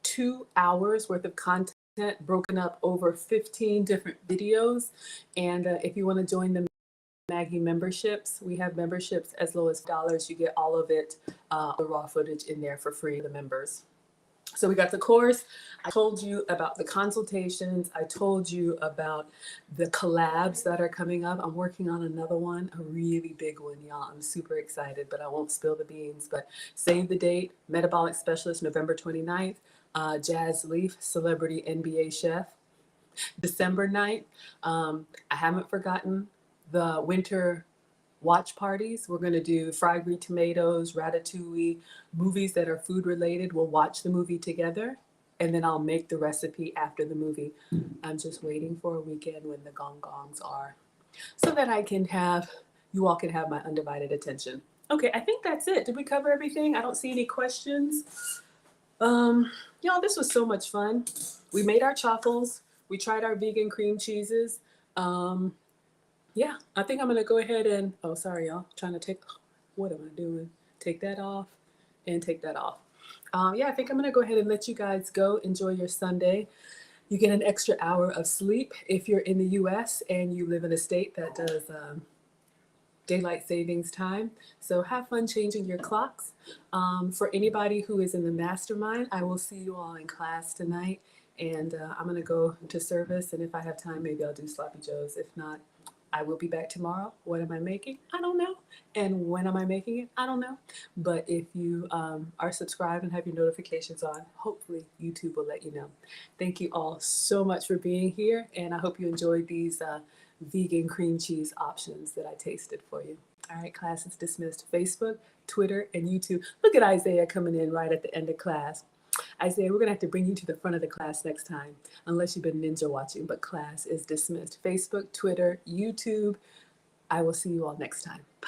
2 hours worth of content broken up over 15 different videos. And if you want to join the Maggie memberships, we have memberships as low as $. You get all of it, the raw footage in there for free, the members. So we got the course. I told you about the consultations. I told you about the collabs that are coming up. I'm working on another one, a really big one, y'all. I'm super excited, but I won't spill the beans. But save the date, Metabolic Specialist, November 29th. Jazz Leaf, Celebrity NBA Chef, December 9th. I haven't forgotten the winter watch parties. We're going to do fried green tomatoes, ratatouille, movies that are food related. We'll watch the movie together and then I'll make the recipe after the movie. I'm just waiting for a weekend when the gong gongs are so that you all can have my undivided attention. Okay, I think that's it. Did we cover everything? I don't see any questions. Y'all, this was so much fun. We made our chaffles. We tried our vegan cream cheeses. Yeah, I think I'm gonna go ahead and, oh, sorry, y'all, trying to take, what am I doing? Take that off and take that off. Yeah, I think I'm gonna go ahead and let you guys go. Enjoy your Sunday. You get an extra hour of sleep if you're in the US and you live in a state that does daylight savings time. So have fun changing your clocks. For anybody who is in the mastermind, I will see you all in class tonight. And I'm gonna go to service, and if I have time, maybe I'll do Sloppy Joe's. If not, I will be back tomorrow. What am I making? I don't know. And when am I making it? I don't know. But if you are subscribed and have your notifications on, hopefully YouTube will let you know. Thank you all so much for being here. And I hope you enjoyed these vegan cream cheese options that I tasted for you. All right, class is dismissed. Facebook, Twitter, and YouTube. Look at Isaiah coming in right at the end of class. Isaiah, we're going to have to bring you to the front of the class next time, unless you've been ninja watching, but class is dismissed. Facebook, Twitter, YouTube. I will see you all next time. Bye.